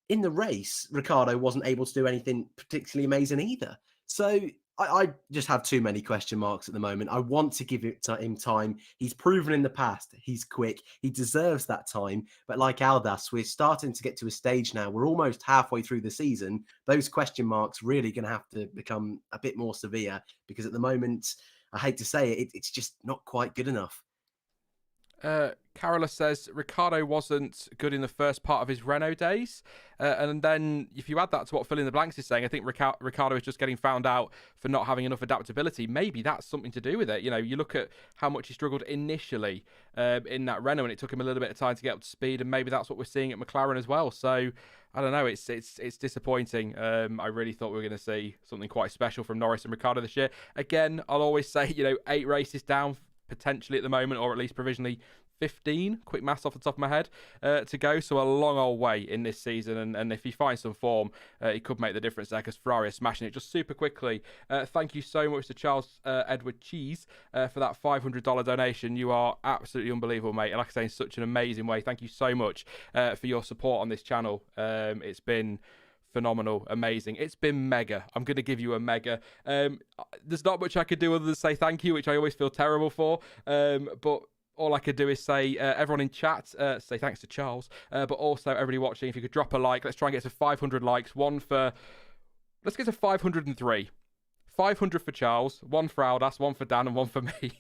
in the race, Ricciardo wasn't able to do anything particularly amazing either. So I just have too many question marks at the moment. I want to give him time. He's proven in the past he's quick. He deserves that time. But like Aldas, we're starting to get to a stage now. We're almost halfway through the season. Those question marks really going to have to become a bit more severe, because at the moment, I hate to say it, it's just not quite good enough. Carola says Ricciardo wasn't good in the first part of his Renault days, and then if you add that to what Fill in the Blanks is saying, I think Ricciardo is just getting found out for not having enough adaptability. Maybe that's something to do with it. You know, you look at how much he struggled initially in that Renault, and it took him a little bit of time to get up to speed, and maybe that's what we're seeing at McLaren as well. So I don't know, it's disappointing. I really thought we were going to see something quite special from Norris and Ricciardo this year. Again, I'll always say, 8 races down potentially at the moment, or at least provisionally 15, quick maths off the top of my head, to go. So a long old way in this season, and if he finds some form, he could make the difference there, because Ferrari are smashing it. Just super quickly, thank you so much to Charles Edward Cheese for that $500 donation. You are absolutely unbelievable, mate, and like I say, in such an amazing way. Thank you so much for your support on this channel. It's been phenomenal, amazing. It's been mega. I'm going to give you a mega. There's not much I could do other than say thank you, which I always feel terrible for. But all I could do is say, everyone in chat, say thanks to Charles. But also everybody watching, if you could drop a like, let's try and get to 500 likes. Let's get to 503. 500 for Charles, 1 for Aldas, 1 for Dan, and 1 for me.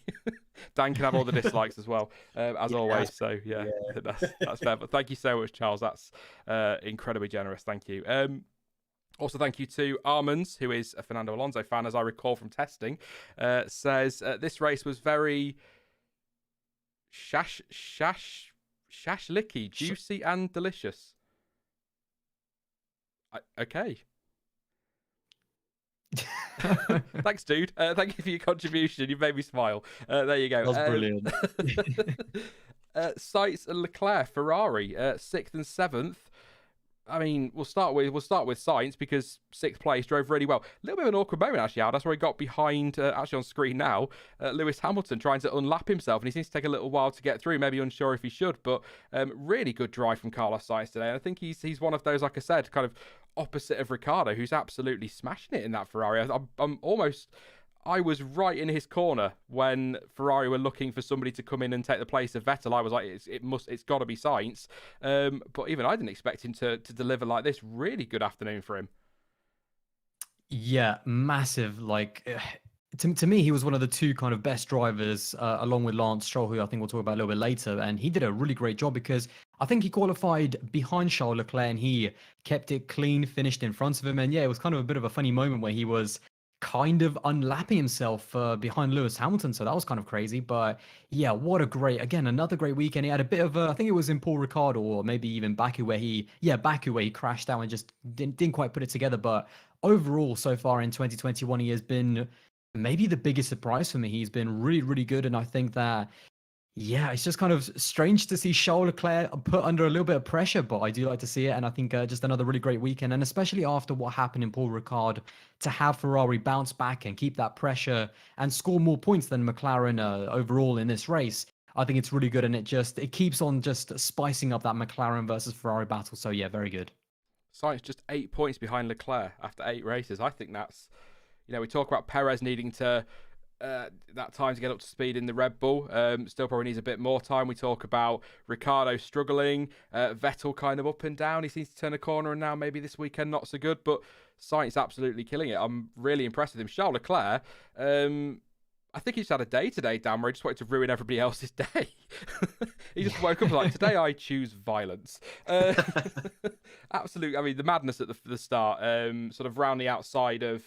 Dan can have all the dislikes as well, as always. So yeah. That's fair. But thank you so much, Charles. That's incredibly generous. Thank you. Also, thank you to Armands, who is a Fernando Alonso fan, as I recall from testing. Says this race was very shashlicky, juicy, and delicious. Okay. Thanks, dude. Thank you for your contribution. You made me smile. There you go. That was brilliant. Sainz and Leclerc, Ferrari, 6th and 7th. I mean, we'll start with Sainz, because 6th place, drove really well. A little bit of an awkward moment, actually, Al. That's where he got behind, actually on screen now, Lewis Hamilton trying to unlap himself, and he seems to take a little while to get through, maybe unsure if he should, but really good drive from Carlos Sainz today. And I think he's one of those, like I said, kind of opposite of Ricciardo, who's absolutely smashing it in that Ferrari. I was right in his corner when Ferrari were looking for somebody to come in and take the place of Vettel. I was like, it's got to be Sainz. But even I didn't expect him to deliver like this. Really good afternoon for him. Yeah, massive. Like, to me, he was one of the 2 kind of best drivers, along with Lance Stroll, who I think we'll talk about a little bit later. And he did a really great job, because I think he qualified behind Charles Leclerc, and he kept it clean, finished in front of him. And yeah, it was kind of a bit of a funny moment where he was kind of unlapping himself behind Lewis Hamilton, so that was kind of crazy. But yeah, another great weekend. He had a bit of I think it was in Paul Ricard, or maybe even Baku, where he crashed out and just didn't quite put it together. But overall, so far in 2021, he has been maybe the biggest surprise for me. He's been really, really good, and I think that Yeah, it's just kind of strange to see Charles Leclerc put under a little bit of pressure, but I do like to see it. And I think just another really great weekend. And especially after what happened in Paul Ricard, to have Ferrari bounce back and keep that pressure and score more points than McLaren overall in this race. I think it's really good. And it keeps on just spicing up that McLaren versus Ferrari battle. So yeah, very good. Sainz just 8 points behind Leclerc after 8 races. I think that's, we talk about Perez needing to that time to get up to speed in the Red Bull. Still probably needs a bit more time. We talk about Ricciardo struggling, Vettel kind of up and down. He seems to turn a corner, and now maybe this weekend not so good. But Sainz absolutely killing it. I'm really impressed with him. Charles Leclerc, I think he just had a day today, Dan, where he just wanted to ruin everybody else's day. He just woke up like, today I choose violence. Absolutely. I mean, the madness at the start, sort of round the outside of,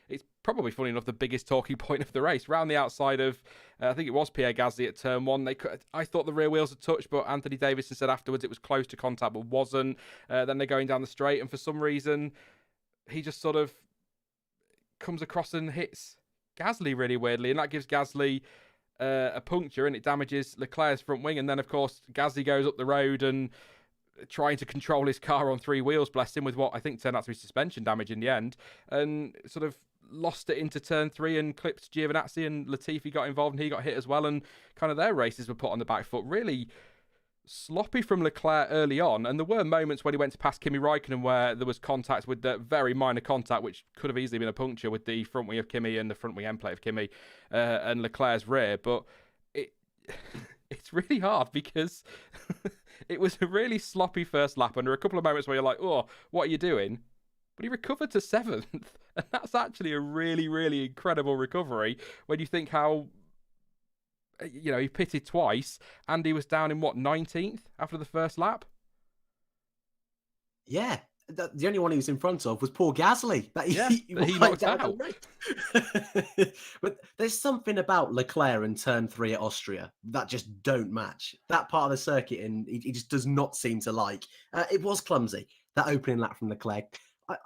it's probably, funny enough, the biggest talking point of the race. Round the outside of, I think it was Pierre Gasly at turn 1. I thought the rear wheels had touched, but Anthony Davidson said afterwards it was close to contact, but wasn't. Then they're going down the straight, and for some reason, he just sort of comes across and hits Gasly really weirdly, and that gives Gasly a puncture, and it damages Leclerc's front wing. And then, of course, Gasly goes up the road and trying to control his car on 3 wheels, bless him, with what I think turned out to be suspension damage in the end, and sort of lost it into turn 3 and clipped Giovinazzi, and Latifi got involved and he got hit as well, and kind of their races were put on the back foot. Really sloppy from Leclerc early on, and there were moments when he went to pass Kimi Raikkonen where there was contact, with the very minor contact, which could have easily been a puncture with the front wing of Kimi and the front wing end plate of Kimi and Leclerc's rear. But it's really hard because it was a really sloppy first lap, and there were a couple of moments where you're like, oh, what are you doing? But he recovered to 7th, and that's actually a really, really incredible recovery when you think how, he pitted twice, and he was down in, 19th after the first lap? Yeah. The only one he was in front of was poor Gasly. He knocked out. But there's something about Leclerc in turn 3 at Austria that just don't match. That part of the circuit, and he just does not seem to like. It was clumsy, that opening lap from Leclerc.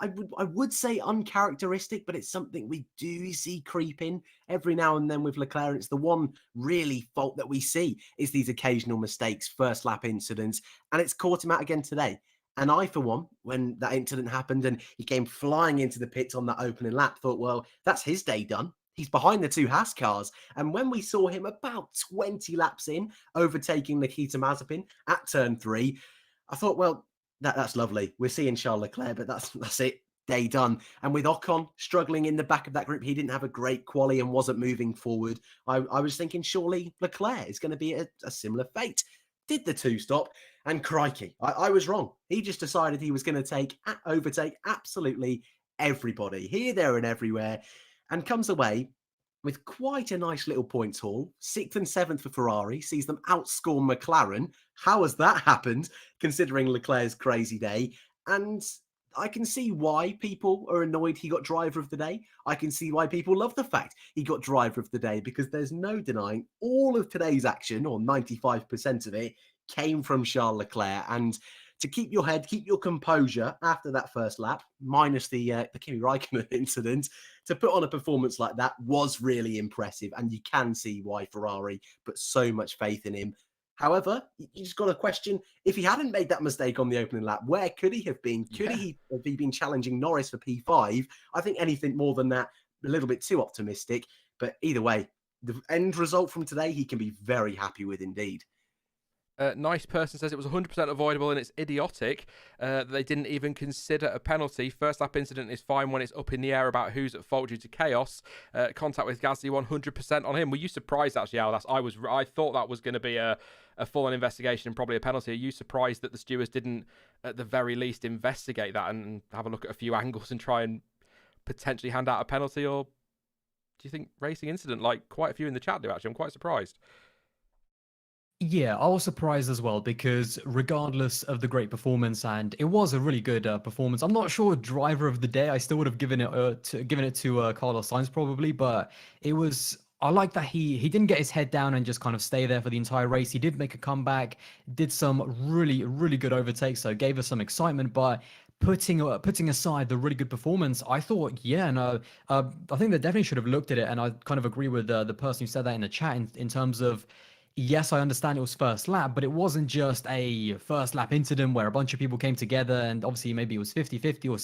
I would say uncharacteristic, but it's something we do see creeping every now and then with Leclerc. It's the one really fault that we see is these occasional mistakes, first lap incidents, and it's caught him out again today. And I, for one, when that incident happened and he came flying into the pits on that opening lap, thought, well, that's his day done. He's behind the 2 Haas cars. And when we saw him about 20 laps in, overtaking Nikita Mazepin at turn 3, I thought, well, that's lovely. We're seeing Charles Leclerc, but that's it. Day done. And with Ocon struggling in the back of that group, he didn't have a great quali and wasn't moving forward. I was thinking surely Leclerc is going to be a similar fate. Did the 2-stop, and crikey, I was wrong. He just decided he was going to overtake absolutely everybody, here, there, and everywhere, and comes away with quite a nice little points haul. 6th and 7th for Ferrari, sees them outscore McLaren. How has that happened, considering Leclerc's crazy day? And I can see why people are annoyed he got driver of the day. I can see why people love the fact he got driver of the day, because there's no denying all of today's action, or 95% of it, came from Charles Leclerc. And to keep your head, keep your composure after that first lap, minus the Kimi Raikkonen incident, to put on a performance like that was really impressive. And you can see why Ferrari put so much faith in him. However, you just got to question, if he hadn't made that mistake on the opening lap, where could he have been? Could he have been challenging Norris for P5? I think anything more than that, a little bit too optimistic. But either way, the end result from today, he can be very happy with indeed. Nice person says it was 100% avoidable and it's idiotic that they didn't even consider a penalty. First lap incident is fine when it's up in the air about who's at fault due to chaos. Contact with Gasly, 100% on him. Were you surprised, actually, Aldas? I thought that was going to be a full-on investigation and probably a penalty. Are you surprised that the stewards didn't, at the very least, investigate that and have a look at a few angles and try and potentially hand out a penalty? Or do you think racing incident, like quite a few in the chat do, actually? I'm quite surprised. Yeah, I was surprised as well, because regardless of the great performance, and it was a really good performance, I'm not sure driver of the day. I still would have given it to Carlos Sainz probably, but it was. I like that he didn't get his head down and just kind of stay there for the entire race. He did make a comeback, did some really, really good overtakes, so gave us some excitement. But putting aside the really good performance, I thought, I think they definitely should have looked at it, and I kind of agree with the person who said that in the chat in terms of, yes, I understand it was first lap, but it wasn't just a first lap incident where a bunch of people came together and obviously maybe it was 50-50 or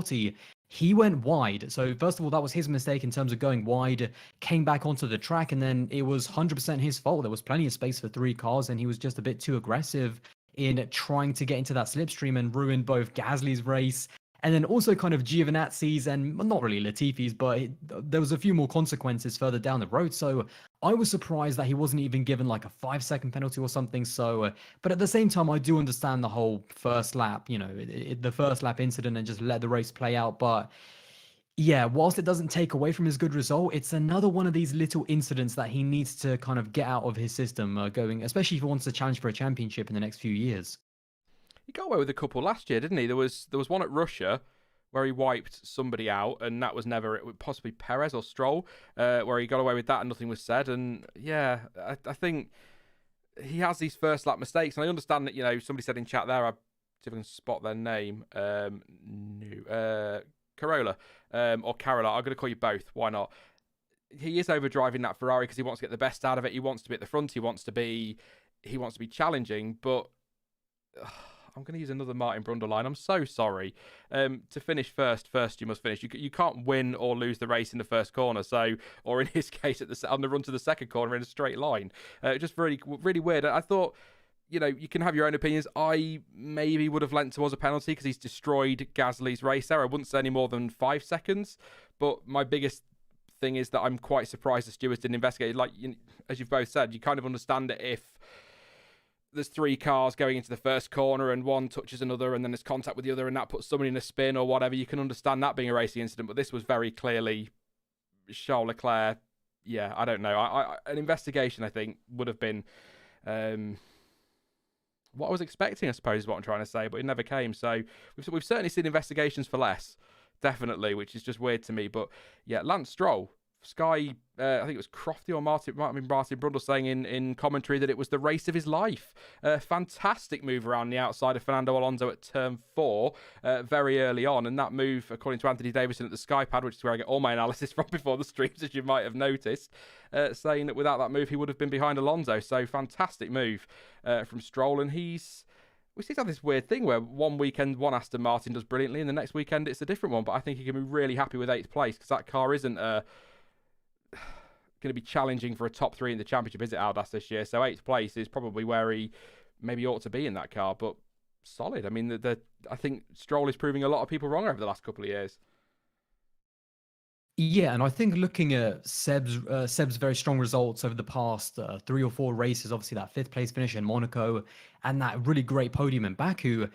60-40. He went wide. So first of all, that was his mistake in terms of going wide, came back onto the track, and then it was 100% his fault. There was plenty of space for 3 cars, and he was just a bit too aggressive in trying to get into that slipstream and ruined both Gasly's race and then also kind of Giovinazzi's and well, not really Latifi's, but there was a few more consequences further down the road. So I was surprised that he wasn't even given like a 5-second penalty or something. So, but at the same time, I do understand the whole first lap, the first lap incident and just let the race play out. But yeah, whilst it doesn't take away from his good result, it's another one of these little incidents that he needs to kind of get out of his system going, especially if he wants to challenge for a championship in the next few years. He got away with a couple last year, didn't he? There was one at Russia where he wiped somebody out, and that was never possibly Perez or Stroll, where he got away with that and nothing was said. And yeah, I think he has these first lap mistakes, and I understand that somebody said in chat there. I see if I can spot their name. Carola or Carola. I'm going to call you both. Why not? He is overdriving that Ferrari because he wants to get the best out of it. He wants to be at the front. He wants to be challenging, but. I'm going to use another Martin Brundle line. I'm so sorry. To finish first you must finish. You can't win or lose the race in the first corner. So, or in his case, on the run to the second corner in a straight line. Just really, really weird. I thought, you can have your own opinions. I maybe would have lent towards a penalty because he's destroyed Gasly's race there. I wouldn't say any more than 5 seconds. But my biggest thing is that I'm quite surprised the stewards didn't investigate. Like, as you've both said, you kind of understand it if there's 3 cars going into the first corner and one touches another and then there's contact with the other and that puts somebody in a spin or whatever. You can understand that being a racing incident, but this was very clearly Charles Leclerc. Yeah, I don't know. An investigation, I think, would have been what I was expecting, I suppose, is what I'm trying to say, but it never came. So we've certainly seen investigations for less, definitely, which is just weird to me. But yeah, Lance Stroll, Sky, I think it was Crofty or Martin Brundle saying in commentary that it was the race of his life. Fantastic move around the outside of Fernando Alonso at turn 4 very early on. And that move, according to Anthony Davidson at the Sky Pad, which is where I get all my analysis from before the streams, as you might have noticed, saying that without that move, he would have been behind Alonso. So fantastic move from Stroll. And we seem to have this weird thing where one weekend one Aston Martin does brilliantly and the next weekend it's a different one. But I think he can be really happy with 8th place because that car isn't going to be challenging for a top 3 in the championship, is it, Aldas, this year? So 8th place is probably where he maybe ought to be in that car, but solid. I mean, I think Stroll is proving a lot of people wrong over the last couple of years. Yeah, and I think looking at Seb's very strong results over the past 3 or 4 races, obviously that 5th place finish in Monaco and that really great podium in Baku,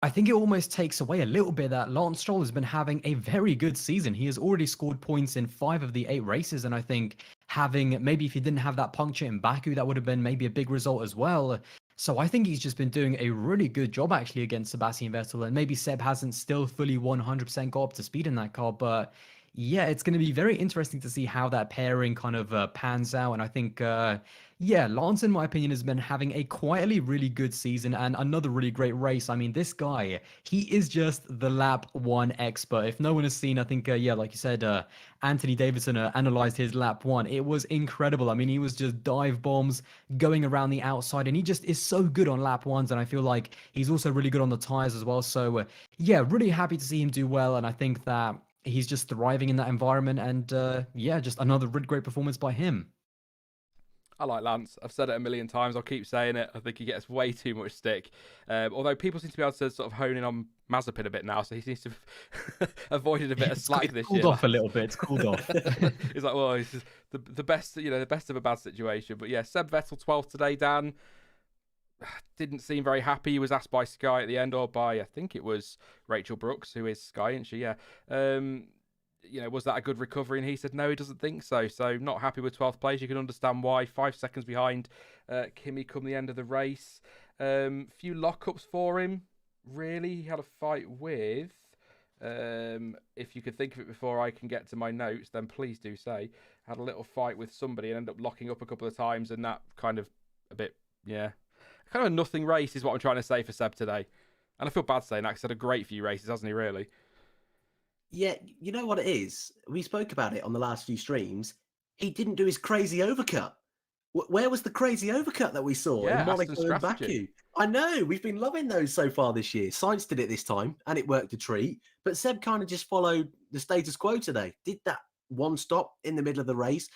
I think it almost takes away a little bit that Lance Stroll has been having a very good season. He has already scored points in 5 of the 8 races, and I think maybe if he didn't have that puncture in Baku, that would have been maybe a big result as well. So I think he's just been doing a really good job actually against Sebastian Vettel, and maybe Seb hasn't still fully 100% got up to speed in that car, but yeah, it's going to be very interesting to see how that pairing kind of pans out. And I think, Lance, in my opinion, has been having a quietly really good season and another really great race. I mean, this guy, he is just the lap 1 expert. If no one has seen, I think, like you said, Anthony Davidson analyzed his lap 1. It was incredible. I mean, he was just dive bombs going around the outside, and he just is so good on lap 1s. And I feel like he's also really good on the tires as well. So, really happy to see him do well. And I think that he's just thriving in that environment, and just another really great performance by him. I like Lance. I've said it a million times. I'll keep saying it. I think he gets way too much stick. Although people seem to be able to sort of hone in on Mazepin a bit now, so he seems to have avoided a bit of slack this year. It's cooled off a little bit. It's cooled off. He's like, well, he's the best, the best of a bad situation. But yeah, Seb Vettel 12th today, Dan. Didn't seem very happy. He was asked by Sky at the end, or by, I think it was Rachel Brooks, who is Sky, isn't she? Yeah. Was that a good recovery? And he said, no, he doesn't think so. So not happy with 12th place. You can understand why. 5 seconds behind Kimi come the end of the race. Few lockups for him. Really, he had a fight with. If you could think of it before I can get to my notes, then please do say. Had a little fight with somebody and ended up locking up a couple of times, and that kind of a bit, kind of a nothing race is what I'm trying to say for Seb today. And I feel bad saying that because he's had a great few races, hasn't he, really? Yeah, you know what it is? We spoke about it on the last few streams. He didn't do his crazy overcut. Where was the crazy overcut that we saw Yeah, in Aston Monaco and strategy. Baku? I know, we've been loving those so far this year. Sainz did it this time, and it worked a treat. But Seb kind of just followed the status quo today. Did that one stop in the middle of the race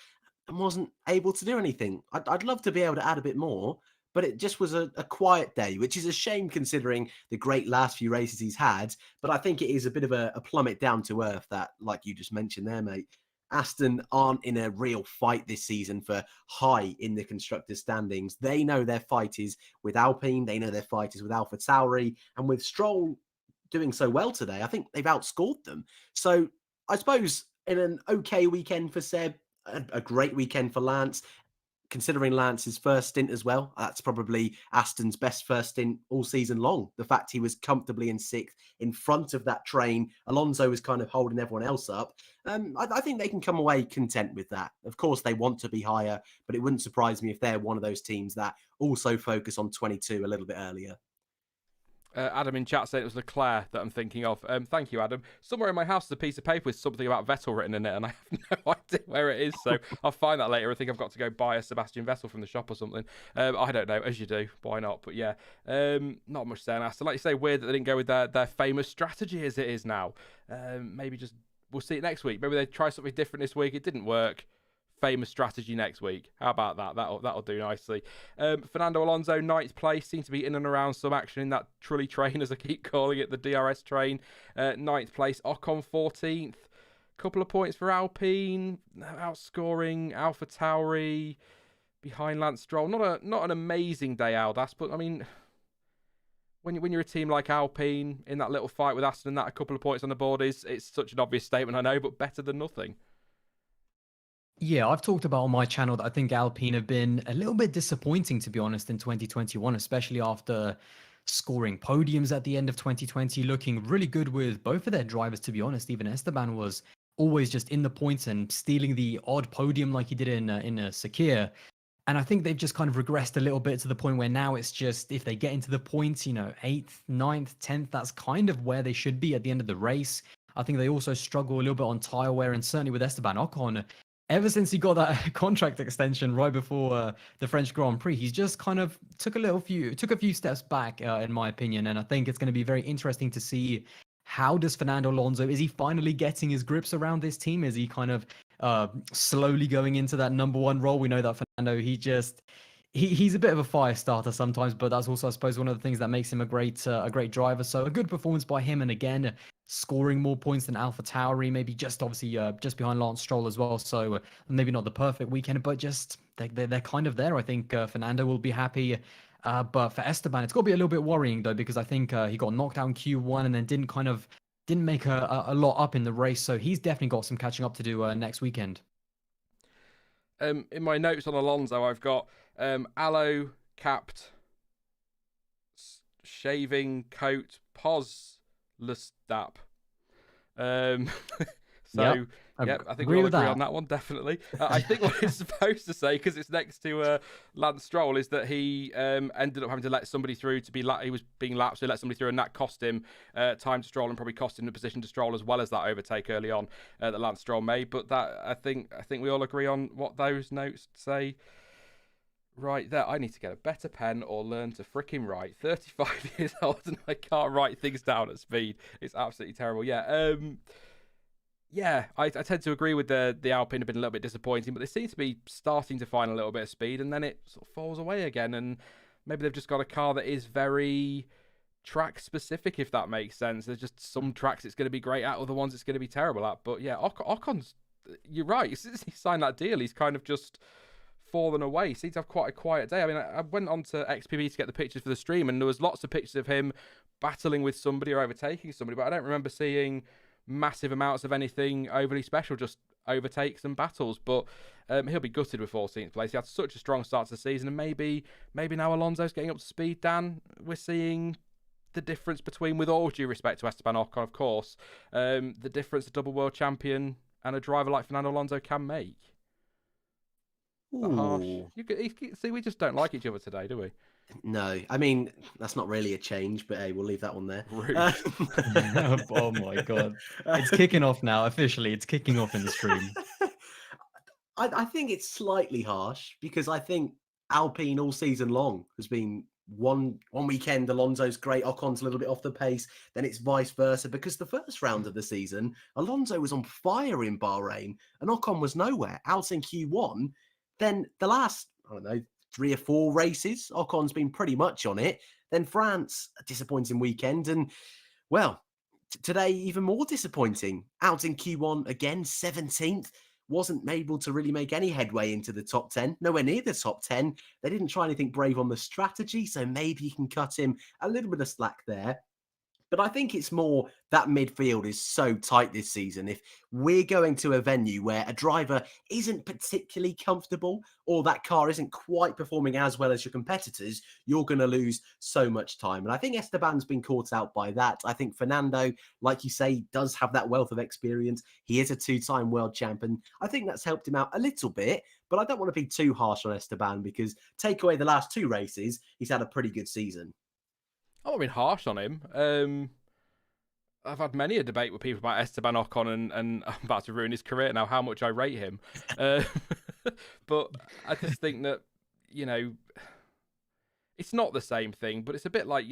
and wasn't able to do anything. I'd love to be able to add a bit more, but it just was a quiet day, which is a shame considering the great last few races he's had. But I think it is a bit of a plummet down to earth that, like you just mentioned there, mate. Aston aren't in a real fight this season for high in the constructors' standings. They know their fight is with Alpine. They know their fight is with Alfa Tauri. And with Stroll doing so well today, I think they've outscored them. So I suppose in an okay weekend for Seb, a great weekend for Lance, considering Lance's first stint as well. That's probably Aston's best first stint all season long. The fact he was comfortably in sixth in front of that train, Alonso was kind of holding everyone else up. I think they can come away content with that. Of course, they want to be higher, but it wouldn't surprise me if they're one of those teams that also focus on 22 a little bit earlier. Adam in chat said it was Leclerc that I'm thinking of. Thank you, Adam. Somewhere in my house is a piece of paper with something about Vettel written in it, and I have no idea where it is. So I'll find that later. I think I've got to go buy a Sebastian Vettel from the shop or something. I don't know, as you do. Why not? But yeah, not much saying. Aston, like you say, weird that they didn't go with their famous strategy as it is now. Maybe just we'll see it next week. Maybe they try something different this week. It didn't work. Famous strategy next week. How about that? That'll do nicely. Fernando Alonso, 9th place, seems to be in and around some action in that trolley train, as I keep calling it, the DRS train. 9th place. Ocon, 14th. Couple of points for Alpine, outscoring Alfa Tauri, behind Lance Stroll. Not an amazing day, Aldas, but I mean, when you're a team like Alpine in that little fight with Aston, and that a couple of points on the board it's such an obvious statement, I know, but better than nothing. Yeah, I've talked about on my channel that I think Alpine have been a little bit disappointing, to be honest, in 2021, especially after scoring podiums at the end of 2020, looking really good with both of their drivers, to be honest. Even Esteban was always just in the points and stealing the odd podium like he did in Sakir. And I think they've just kind of regressed a little bit to the point where now it's just, if they get into the points, 8th, 9th, 10th, that's kind of where they should be at the end of the race. I think they also struggle a little bit on tyre wear, and certainly with Esteban Ocon, ever since he got that contract extension right before the French Grand Prix, he's just kind of took a few steps back, in my opinion. And I think it's going to be very interesting to see, how does Fernando Alonso, is he finally getting his grips around this team? Is he kind of slowly going into that number one role? We know that Fernando, he's a bit of a fire starter sometimes, but that's also, I suppose, one of the things that makes him a great driver. So a good performance by him, and again, scoring more points than Alfa Tauri, maybe just behind Lance Stroll as well. So maybe not the perfect weekend, but just they're kind of there. I think Fernando will be happy. But for Esteban, it's got to be a little bit worrying though, because I think he got knocked out in Q1 and then didn't make a lot up in the race. So he's definitely got some catching up to do next weekend. In my notes on Alonso, I've got aloe capped shaving coat pos lestap. So yep, I think we all agree on that one, definitely. I think what it's supposed to say, because it's next to Lance Stroll, is that he ended up having to let somebody through to be he was being lapped, so he let somebody through, and that cost him time to Stroll, and probably cost him the position to Stroll, as well as that overtake early on that Lance Stroll made. But that I think we all agree on what those notes say. Right there, I need to get a better pen or learn to fricking write. 35 years old and I can't write things down at speed. It's absolutely terrible. Yeah, I tend to agree with the Alpine have been a little bit disappointing, but they seem to be starting to find a little bit of speed, and then it sort of falls away again. And maybe they've just got a car that is very track specific, if that makes sense. There's just some tracks it's going to be great at, other ones it's going to be terrible at. But yeah, Ocon's, you're right. Since he signed that deal, he's kind of just fallen away. He seemed to have quite a quiet day. I mean, I went on to XPB to get the pictures for the stream, and there was lots of pictures of him battling with somebody or overtaking somebody, but I don't remember seeing massive amounts of anything overly special, just overtakes and battles. But he'll be gutted with 14th place. He had such a strong start to the season, and maybe now Alonso's getting up to speed, Dan. We're seeing the difference between, with all due respect to Esteban Ocon, of course, the difference a double world champion and a driver like Fernando Alonso can make. Harsh. See, we just don't like each other today, do we? No, I mean, that's not really a change, but hey, we'll leave that one there. Oh my god, it's kicking off now officially. It's kicking off in the stream. I think it's slightly harsh because I think Alpine all season long has been one weekend Alonso's great, Ocon's a little bit off the pace, then it's vice versa because the first round of the season Alonso was on fire in Bahrain and Ocon was nowhere out in Q1. Then the last, I don't know, 3 or 4 races, Ocon's been pretty much on it. Then France, a disappointing weekend, and well, today even more disappointing. Out in Q1 again, 17th. Wasn't able to really make any headway into the top 10, nowhere near the top 10. They didn't try anything brave on the strategy, so maybe you can cut him a little bit of slack there. But I think it's more that midfield is so tight this season. If we're going to a venue where a driver isn't particularly comfortable or that car isn't quite performing as well as your competitors, you're going to lose so much time. And I think Esteban's been caught out by that. I think Fernando, like you say, does have that wealth of experience. He is a 2-time world champion. I think that's helped him out a little bit, but I don't want to be too harsh on Esteban because take away the last 2 races, he's had a pretty good season. I've been harsh on him. I've had many a debate with people about Esteban Ocon, and I'm about to ruin his career now, how much I rate him. But I just think that, it's not the same thing, but it's a bit like,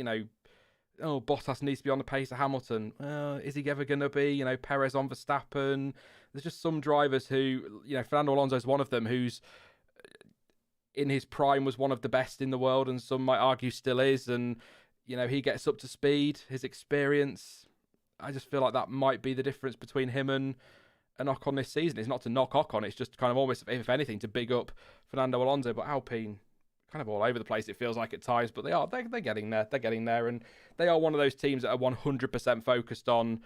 Bottas needs to be on the pace of Hamilton. Is he ever going to be? Perez on Verstappen. There's just some drivers who, Fernando Alonso is one of them, who's in his prime was one of the best in the world, and some might argue still is, and he gets up to speed, his experience. I just feel like that might be the difference between him and Ocon this season. It's not to knock Ocon, it's just kind of almost, if anything, to big up Fernando Alonso. But Alpine, kind of all over the place, it feels like at times. But they're getting there. They're getting there, and they are one of those teams that are 100% focused on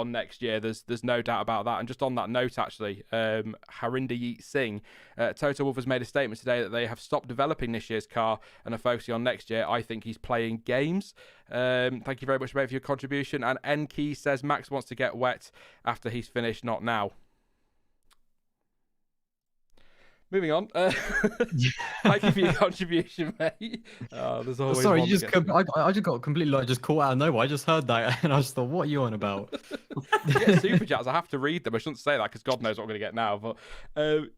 next year. There's no doubt about that. And just on that note, actually, Harinderjeet Singh, Toto Wolff has made a statement today that they have stopped developing this year's car and are focusing on next year. I think he's playing games. Thank you very much, mate, for your contribution. And Enki says Max wants to get wet after he's finished, not now. Moving on. Thank you for your contribution, mate. There's always Sorry, one I just got completely just caught out of nowhere. I just heard that and I just thought, what are you on about? Yeah, super chats. I have to read them. I shouldn't say that because God knows what I'm going to get now. But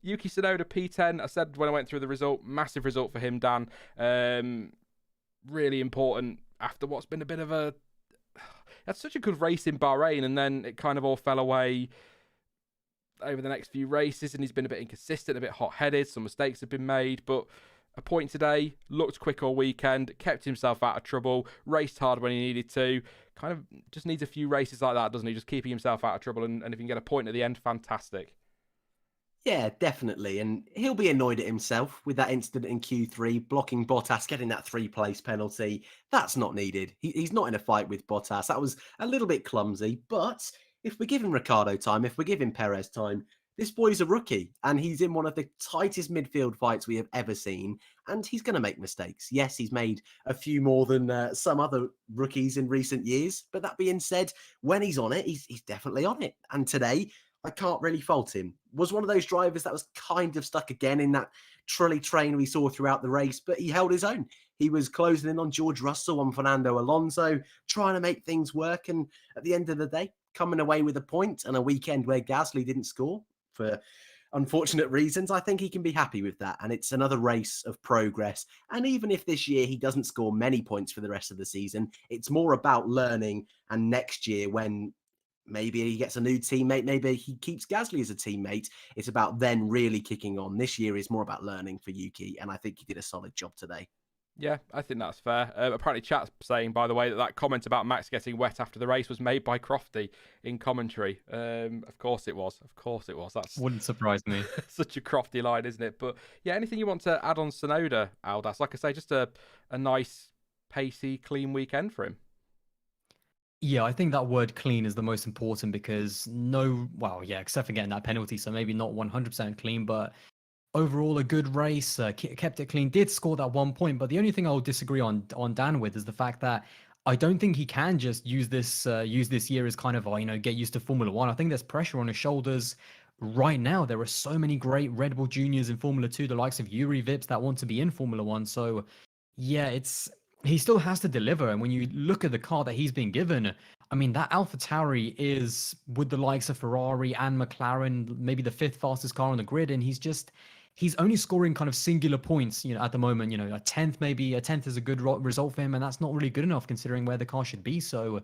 Yuki Tsunoda P10. I said when I went through the result, massive result for him, Dan. Really important after what's been a bit of a. That's such a good race in Bahrain, and then it kind of all fell away over the next few races, and he's been a bit inconsistent, a bit hot-headed. Some mistakes have been made, but a point today, looked quick all weekend, kept himself out of trouble, raced hard when he needed to. Kind of just needs a few races like that, doesn't he? Just keeping himself out of trouble, and if he can get a point at the end, fantastic. Yeah, definitely. And he'll be annoyed at himself with that incident in Q3, blocking Bottas, getting that 3-place penalty. That's not needed. He's not in a fight with Bottas. That was a little bit clumsy, but if we're giving Ricciardo time, if we're giving Perez time, this boy's a rookie and he's in one of the tightest midfield fights we have ever seen, and he's going to make mistakes. Yes, he's made a few more than some other rookies in recent years, but that being said, when he's on it, he's definitely on it. And today, I can't really fault him. Was one of those drivers that was kind of stuck again in that trolley train we saw throughout the race, but he held his own. He was closing in on George Russell, on Fernando Alonso, trying to make things work, and at the end of the day, coming away with a point and a weekend where Gasly didn't score for unfortunate reasons, I think he can be happy with that. And it's another race of progress. And even if this year he doesn't score many points for the rest of the season, it's more about learning. And next year, when maybe he gets a new teammate, maybe he keeps Gasly as a teammate, it's about then really kicking on. This year is more about learning for Yuki, and I think he did a solid job today. Yeah, I think that's fair. Apparently, chat's saying, by the way, that comment about Max getting wet after the race was made by Crofty in commentary. Of course it was. Of course it was. That's Wouldn't surprise me. such a Crofty line, isn't it? But yeah, anything you want to add on Tsunoda, Aldas? Like I say, just a nice, pacey, clean weekend for him. Yeah, I think that word clean is the most important because except for getting that penalty, so maybe not 100% clean, but overall a good race, kept it clean, did score that 1 point. But the only thing I'll disagree on Dan with is the fact that I don't think he can just use this year as kind of, get used to Formula One. I think there's pressure on his shoulders right now. There are so many great Red Bull juniors in Formula 2, the likes of Yuri Vips, that want to be in Formula One. So yeah, it's he still has to deliver. And when you look at the car that he's been given, I mean, that AlphaTauri is with the likes of Ferrari and McLaren, maybe the fifth fastest car on the grid. And he's only scoring kind of singular points, at the moment, a 10th, maybe a 10th is a good result for him. And that's not really good enough considering where the car should be. So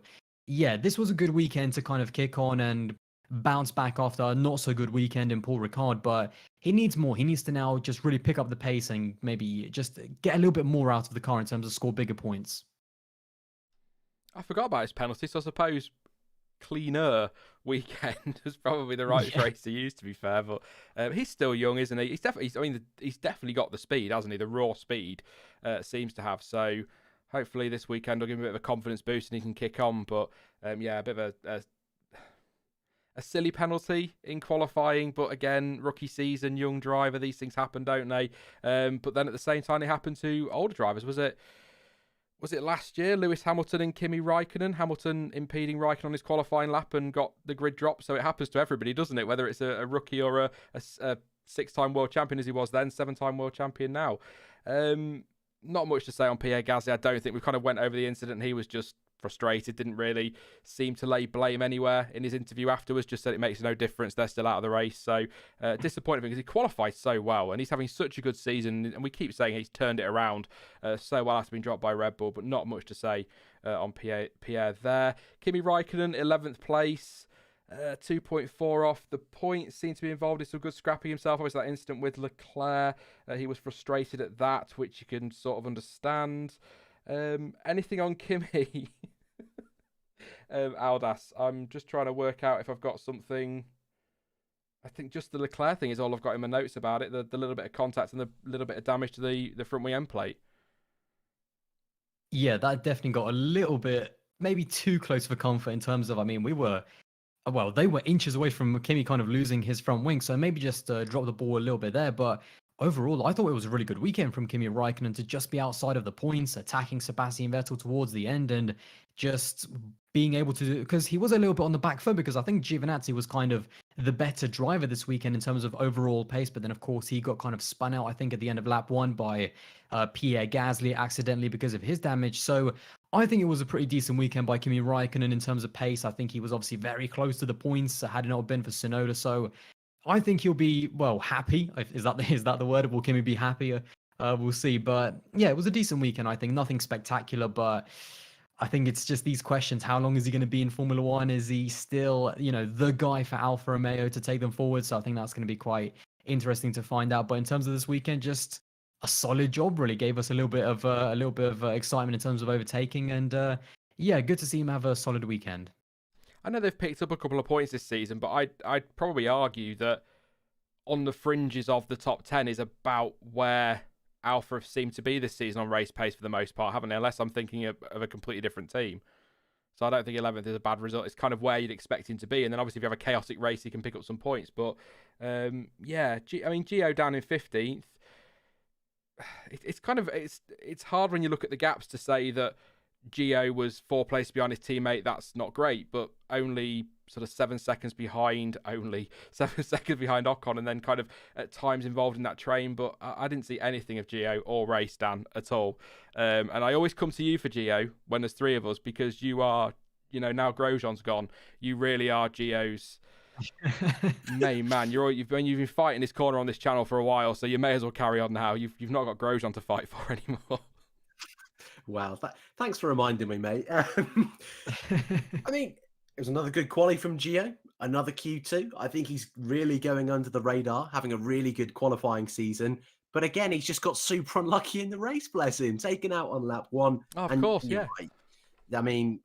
yeah, this was a good weekend to kind of kick on and bounce back after a not so good weekend in Paul Ricard, but he needs more. He needs to now just really pick up the pace and maybe just get a little bit more out of the car in terms of score bigger points. I forgot about his penalty, so I suppose cleaner weekend is probably the right phrase to use, to be fair. But he's still young, isn't he? He's definitely got the speed, hasn't he? The raw speed seems to have. So hopefully this weekend will give him a bit of a confidence boost and he can kick on. But a bit of a silly penalty in qualifying, but again, rookie season, young driver, these things happen, don't they? But then at the same time, they happen to older drivers. Was it last year, Lewis Hamilton and Kimi Raikkonen? Hamilton impeding Raikkonen on his qualifying lap and got the grid drop. So it happens to everybody, doesn't it? Whether it's a rookie or a six-time world champion as he was then, seven-time world champion now. Not much to say on Pierre Gasly. I don't think we kind of went over the incident. He was just frustrated, didn't really seem to lay blame anywhere in his interview afterwards, just said it makes no difference, they're still out of the race. So disappointing because he qualified so well and he's having such a good season, and we keep saying he's turned it around so well after being dropped by Red Bull, but not much to say on Pierre there. Kimi Raikkonen, 11th place, 2.4 off. The points seem to be involved in some good scrapping himself. Obviously that incident with Leclerc, he was frustrated at that, which you can sort of understand. Anything on Kimi? Aldas, I'm just trying to work out if I've got something. I think just the Leclerc thing is all I've got in my notes about it, the little bit of contact and the little bit of damage to the front wing end plate. Yeah, that definitely got a little bit, maybe too close for comfort in terms of, I mean, they were inches away from Kimi kind of losing his front wing, so maybe just drop the ball a little bit there. But overall, I thought it was a really good weekend from Kimi Raikkonen to just be outside of the points, attacking Sebastian Vettel towards the end and just being able to do, because he was a little bit on the back foot, because I think Giovinazzi was kind of the better driver this weekend in terms of overall pace. But then, of course, he got kind of spun out, I think, at the end of lap one by Pierre Gasly accidentally because of his damage. So I think it was a pretty decent weekend by Kimi Raikkonen in terms of pace. I think he was obviously very close to the points had it not been for Tsunoda. So I think he'll be, happy. Is that the word? Will Kimi be happier? We'll see. But yeah, it was a decent weekend, I think. Nothing spectacular, but I think it's just these questions. How long is he going to be in Formula One? Is he still, the guy for Alfa Romeo to take them forward? So I think that's going to be quite interesting to find out. But in terms of this weekend, just a solid job, really gave us a little bit of excitement in terms of overtaking. And good to see him have a solid weekend. I know they've picked up a couple of points this season, but I'd probably argue that on the fringes of the top 10 is about where Alfa have seemed to be this season on race pace for the most part, haven't they? Unless I'm thinking of a completely different team. So I don't think 11th is a bad result. It's kind of where you'd expect him to be. And then obviously if you have a chaotic race, he can pick up some points. But Gio down in 15th. It's hard when you look at the gaps to say that Gio was 4 places behind his teammate. That's not great, but only sort of 7 seconds behind Ocon, and then kind of at times involved in that train. But I didn't see anything of Gio or Race, Dan, at all. And I always come to you for Gio when there's three of us, because you are, now Grosjean's gone, you really are Gio's main man. You've been fighting this corner on this channel for a while, so you may as well carry on now. You've not got Grosjean to fight for anymore. Wow, thanks for reminding me, mate. I mean, it was another good quali from Gio, another Q2. I think he's really going under the radar, having a really good qualifying season. But again, he's just got super unlucky in the race, bless him, taken out on lap one. Oh, of course, yeah. Right. I mean,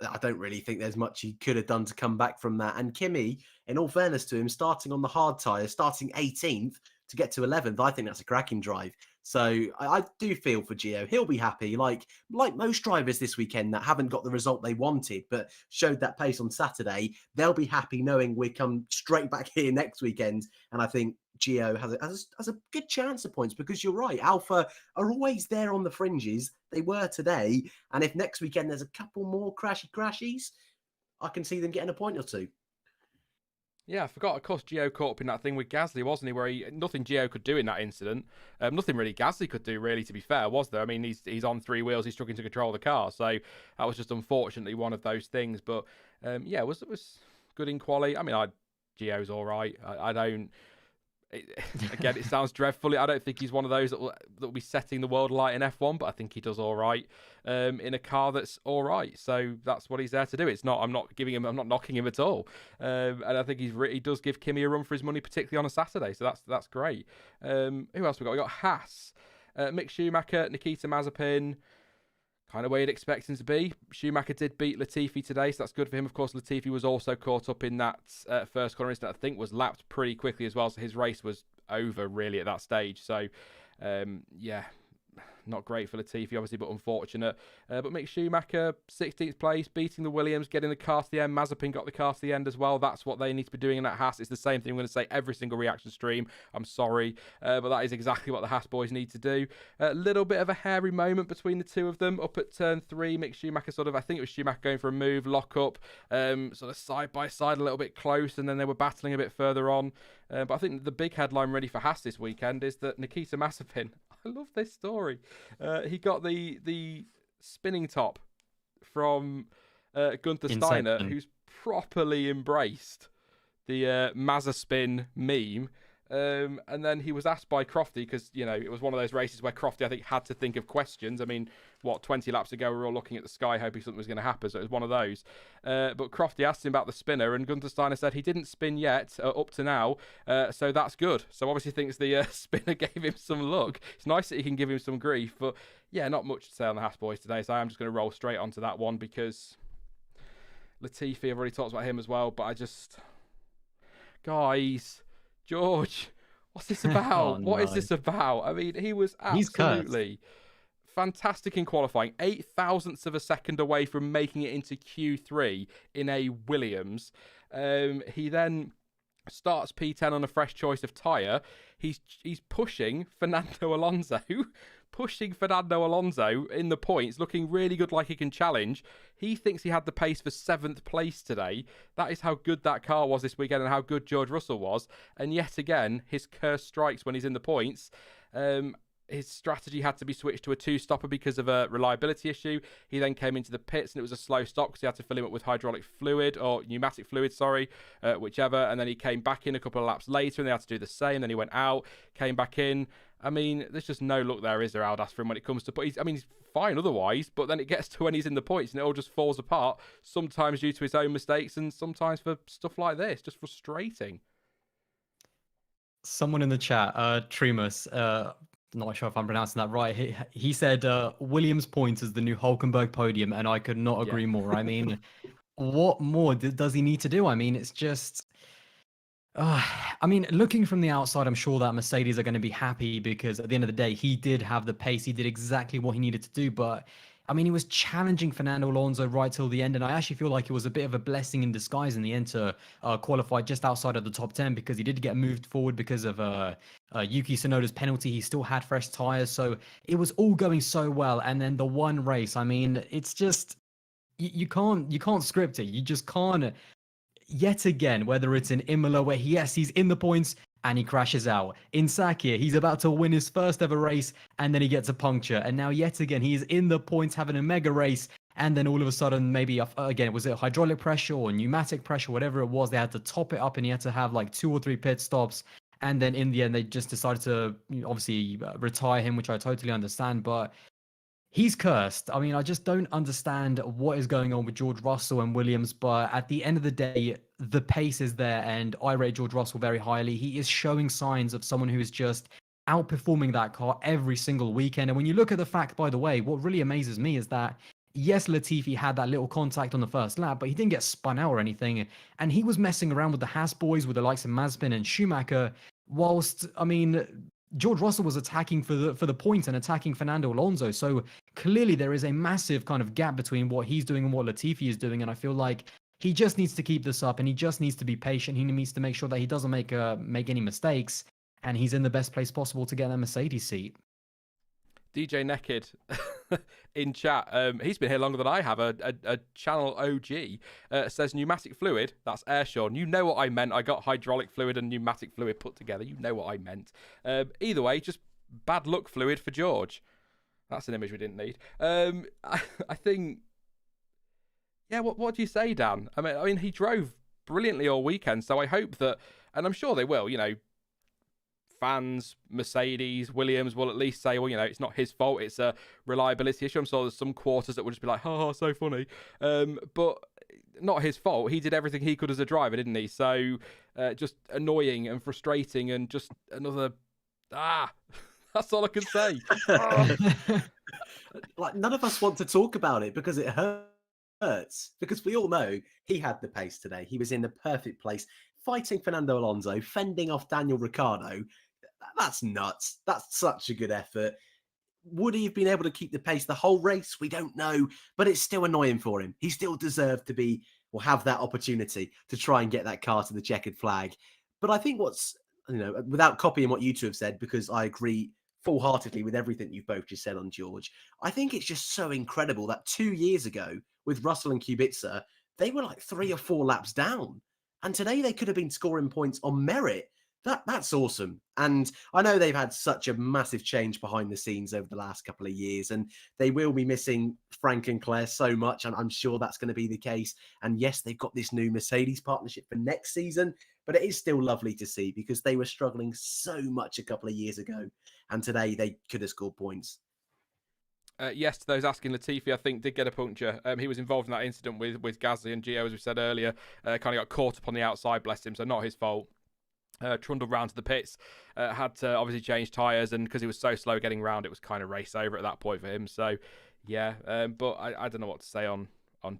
I don't really think there's much he could have done to come back from that. And Kimi, in all fairness to him, starting on the hard tyre, starting 18th to get to 11th, I think that's a cracking drive. So I do feel for Gio. He'll be happy, like most drivers this weekend that haven't got the result they wanted, but showed that pace on Saturday. They'll be happy knowing we come straight back here next weekend. And I think Gio has a good chance of points, because you're right. Alfa are always there on the fringes. They were today. And if next weekend there's a couple more crashies, I can see them getting a point or two. Yeah, I forgot. Of course, Gio caught up in that thing with Gasly, wasn't he? Where nothing Gio could do in that incident. Nothing really Gasly could do, really. To be fair, was there? I mean, he's on three wheels. He's struggling to control the car, so that was just unfortunately one of those things. But yeah, it was good in quali. I mean, Gio's all right. I don't. Again, it sounds dreadfully. I don't think he's one of those that will be setting the world alight in F1, but I think he does all right in a car that's all right. So that's what he's there to do. It's not. I'm not knocking him at all. And I think he does give Kimi a run for his money, particularly on a Saturday. So that's great. Who else we got? We got Haas, Mick Schumacher, Nikita Mazepin. Kind of where you'd expect him to be. Schumacher did beat Latifi today, so that's good for him. Of course, Latifi was also caught up in that first corner incident. I think was lapped pretty quickly as well, so his race was over really at that stage. So, yeah, not great for Latifi, obviously, but unfortunate. But Mick Schumacher, 16th place, beating the Williams, getting the car to the end. Mazepin got the car to the end as well. That's what they need to be doing in that Haas. It's the same thing I'm going to say every single reaction stream. I'm sorry, but that is exactly what the Haas boys need to do. A little bit of a hairy moment between the two of them up at turn 3. Mick Schumacher I think it was Schumacher going for a move, lock up, sort of side by side, a little bit close, and then they were battling a bit further on. But I think the big headline ready for Haas this weekend is that Nikita Mazepin, I love this story. He got the spinning top from Gunther Steiner, who's properly embraced the Mazaspin meme. And then he was asked by Crofty, because, you know, it was one of those races where Crofty, I think, had to think of questions. I mean, 20 laps ago, we were all looking at the sky hoping something was going to happen, so it was one of those. But Crofty asked him about the spinner, and Gunther Steiner said he didn't spin yet, up to now, so that's good. So obviously thinks the spinner gave him some luck. It's nice that he can give him some grief, but yeah, not much to say on the Haas boys today, so I am just going to roll straight onto that one, because Latifi, I've already talked about him as well, but guys... George, what's this about? What is this about? I mean, he was absolutely fantastic in qualifying. 8 thousandths of a second away from making it into Q3 in a Williams. He then starts P10 on a fresh choice of tyre. He's pushing Fernando Alonso. Pushing Fernando Alonso in the points, looking really good, like he can challenge. He thinks he had the pace for 7th place today. That is how good that car was this weekend and how good George Russell was. And yet again, his curse strikes when he's in the points. His strategy had to be switched to a 2-stopper because of a reliability issue. He then came into the pits and it was a slow stop because he had to fill him up with hydraulic fluid, or pneumatic fluid, whichever. And then he came back in a couple of laps later and they had to do the same. Then he went out, came back in. I mean, there's just no luck there, is there, Aldas, for him when it comes to... But he's fine otherwise, but then it gets to when he's in the points and it all just falls apart, sometimes due to his own mistakes and sometimes for stuff like this. Just frustrating. Someone in the chat, Tremus, not sure if I'm pronouncing that right. He said Williams points is the new Hulkenberg podium, and I could not agree more. I mean, what more does he need to do? I mean, it's just... I mean, looking from the outside, I'm sure that Mercedes are going to be happy because at the end of the day, he did have the pace. He did exactly what he needed to do. But I mean, he was challenging Fernando Alonso right till the end. And I actually feel like it was a bit of a blessing in disguise in the end to qualify just outside of the top 10, because he did get moved forward because of Yuki Tsunoda's penalty. He still had fresh tires. So it was all going so well. And then the one race, I mean, it's just, you can't script it. You just can't. Yet again, whether it's in Imola where he's in the points and he crashes out. In Sakia, he's about to win his first ever race and then he gets a puncture. And now yet again, he is in the points having a mega race. And then all of a sudden, maybe again, was it hydraulic pressure or pneumatic pressure, whatever it was, they had to top it up and he had to have like 2 or 3 pit stops. And then in the end, they just decided to obviously retire him, which I totally understand. But he's cursed. I mean, I just don't understand what is going on with George Russell and Williams, but at the end of the day, the pace is there, and I rate George Russell very highly. He is showing signs of someone who is just outperforming that car every single weekend. And when you look at the fact, by the way, what really amazes me is that, yes, Latifi had that little contact on the first lap, but he didn't get spun out or anything. And he was messing around with the Haas boys, with the likes of Mazepin and Schumacher, whilst, I mean... George Russell was attacking for the point and attacking Fernando Alonso. So clearly there is a massive kind of gap between what he's doing and what Latifi is doing. And I feel like he just needs to keep this up and he just needs to be patient. He needs to make sure that he doesn't make any mistakes and he's in the best place possible to get that Mercedes seat. DJ Naked in chat, he's been here longer than I have, a channel OG, says pneumatic fluid, that's Airshore. You know what I meant. I got hydraulic fluid and pneumatic fluid put together. You know what I meant. Either way, just bad luck fluid for George. That's an image we didn't need. I think, yeah, what do you say, Dan? I mean, he drove brilliantly all weekend, so I hope that, and I'm sure they will, you know, fans, Mercedes, Williams will at least say, well, you know, it's not his fault, it's a reliability issue. I'm sure there's some quarters that will just be like, oh, so funny. But not his fault. He did everything he could as a driver, didn't he? So just annoying and frustrating and just another, that's all I can say. Like, none of us want to talk about it because it hurts. Because we all know he had the pace today. He was in the perfect place, fighting Fernando Alonso, fending off Daniel Ricciardo. That's nuts. That's such a good effort. Would he have been able to keep the pace the whole race? We don't know, but it's still annoying for him. He still deserved to be, or have that opportunity to try and get that car to the checkered flag. But I think what's, you know, without copying what you two have said, because I agree full-heartedly with everything you've both just said on George, I think it's just so incredible that 2 years ago with Russell and Kubica, they were like 3 or 4 laps down. And today they could have been scoring points on merit. That's awesome. And I know they've had such a massive change behind the scenes over the last couple of years, and they will be missing Frank and Claire so much, and I'm sure that's going to be the case. And yes, they've got this new Mercedes partnership for next season, but it is still lovely to see because they were struggling so much a couple of years ago, and today they could have scored points. Yes, to those asking, Latifi, I think, did get a puncture. He was involved in that incident with Gasly and Gio, as we said earlier. Kind of got caught up on the outside, bless him, so not his fault. Trundled round to the pits, had to obviously change tyres, and because he was so slow getting round, it was kind of race over at that point for him. So, yeah, but I don't know what to say on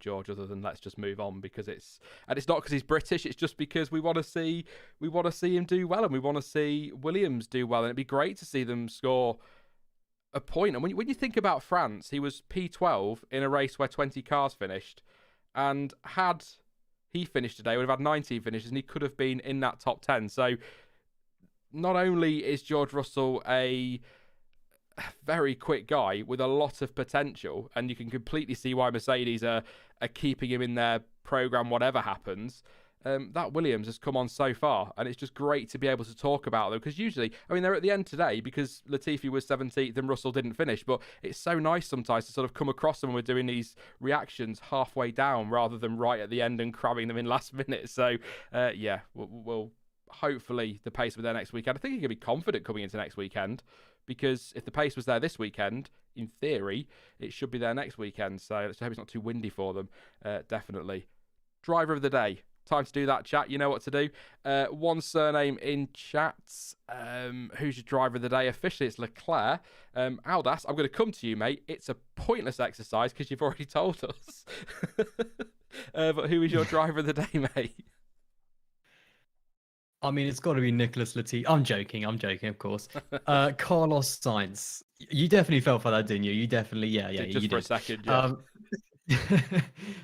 George other than let's just move on, because it's not because he's British, it's just because we want to see him do well, and we want to see Williams do well, and it'd be great to see them score a point. And when you think about France, he was P12 in a race where 20 cars finished, and had he finished today, would have had 19 finishes, and he could have been in that top 10. So not only is George Russell a very quick guy with a lot of potential, and you can completely see why Mercedes are keeping him in their program whatever happens, that Williams has come on so far, and it's just great to be able to talk about them, because usually, I mean, they're at the end today because Latifi was 17th and Russell didn't finish, but it's so nice sometimes to sort of come across them when we're doing these reactions halfway down rather than right at the end and crabbing them in last minute. So yeah, we'll hopefully the pace will be there next weekend. I think he can be confident coming into next weekend, because if the pace was there this weekend, in theory, it should be there next weekend. So let's hope it's not too windy for them. Definitely. Driver of the day. Time to do that, chat. You know what to do. One surname in chats. Who's your driver of the day? Officially, it's Leclerc. Aldas, I'm going to come to you, mate. It's a pointless exercise because you've already told us. But who is your driver of the day, mate? I mean, it's got to be Nicholas Latifi. I'm joking, of course. Carlos Sainz. You definitely fell for that, didn't you? You definitely, yeah. Just you for did. a second, yeah.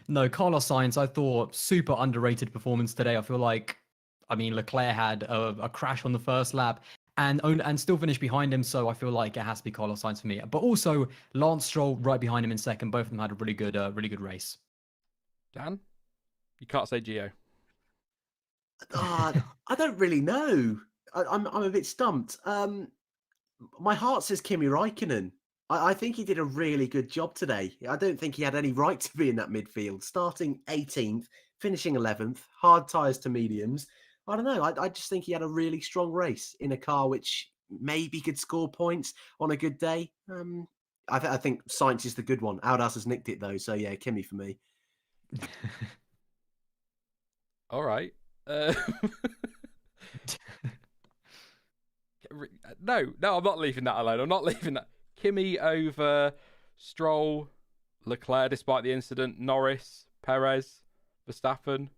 No, Carlos Sainz, I thought super underrated performance today. I feel like, I mean, Leclerc had a crash on the first lap and still finished behind him. So I feel like it has to be Carlos Sainz for me. But also Lance Stroll right behind him in second. Both of them had a really good race. Dan, you can't say Gio. I don't really know. I'm a bit stumped. My heart says Kimi Räikkönen. I think he did a really good job today. I don't think he had any right to be in that midfield. Starting 18th, finishing 11th, hard tyres to mediums. I don't know. I just think he had a really strong race in a car which maybe could score points on a good day. I think Sainz is the good one. Aldas has nicked it though. So yeah, Kimi for me. All right. No, I'm not leaving that alone. I'm not leaving that. Kimi over Stroll, Leclerc despite the incident, Norris, Perez, Verstappen.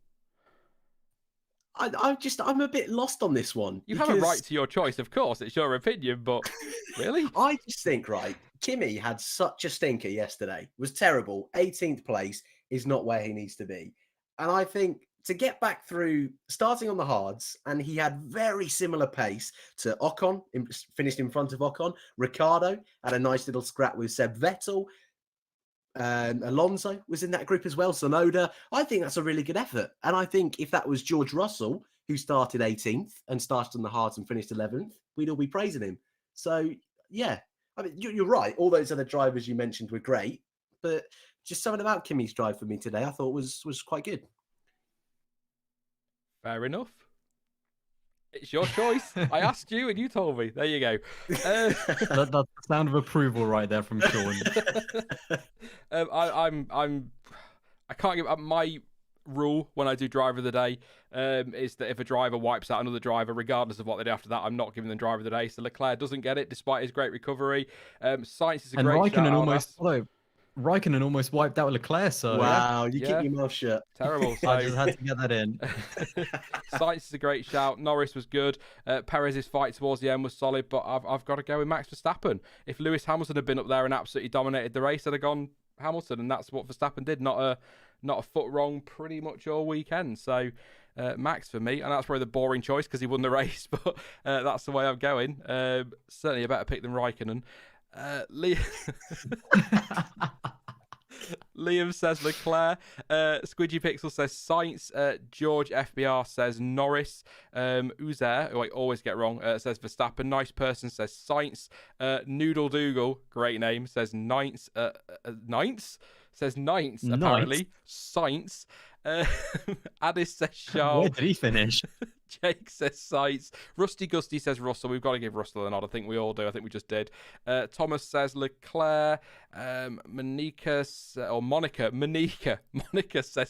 I'm a bit lost on this one. You have a right to your choice, of course. It's your opinion, but really? I just think, right, Kimi had such a stinker yesterday. Was terrible. 18th place is not where he needs to be. And I think to get back through, starting on the hards, and he had very similar pace to Ocon, finished in front of Ocon. Ricciardo had a nice little scrap with Seb Vettel. Alonso was in that group as well. Sonoda. I think that's a really good effort. And I think if that was George Russell, who started 18th and started on the hards and finished 11th, we'd all be praising him. So, yeah, I mean, you're right. All those other drivers you mentioned were great, but just something about Kimi's drive for me today I thought was quite good. Fair enough. It's your choice. I asked you and you told me. There you go. That's the sound of approval right there from Sean. I can't give up my rule when I do driver of the day is that if a driver wipes out another driver, regardless of what they do after that, I'm not giving them driver of the day. So Leclerc doesn't get it despite his great recovery. Sainz is a great shout. Raikkonen almost wiped out Leclerc, so wow, you keep your mouth shut. Terrible. So I just had to get that in. Sainz is a great shout. Norris was good. Perez's fight towards the end was solid, but I've got to go with Max Verstappen. If Lewis Hamilton had been up there and absolutely dominated the race, I'd have gone Hamilton, and that's what Verstappen did. Not a foot wrong pretty much all weekend. So Max for me, and that's probably the boring choice because he won the race, but that's the way I'm going. Certainly a better pick than Raikkonen. Liam says Leclerc. Squidgy Pixel says Sainz. George FBR says Norris. Uzair, who I always get wrong, says Verstappen. Nice person says Sainz. Noodle Dougal, great name, says Ninth. Says Ninth, apparently. Sainz. Addis says Charles. Where did he finish? Jake says Sainz. Rusty Gusty says Russell. We've got to give Russell a nod. I think we all do. I think we just did. Thomas says Leclerc. Monica says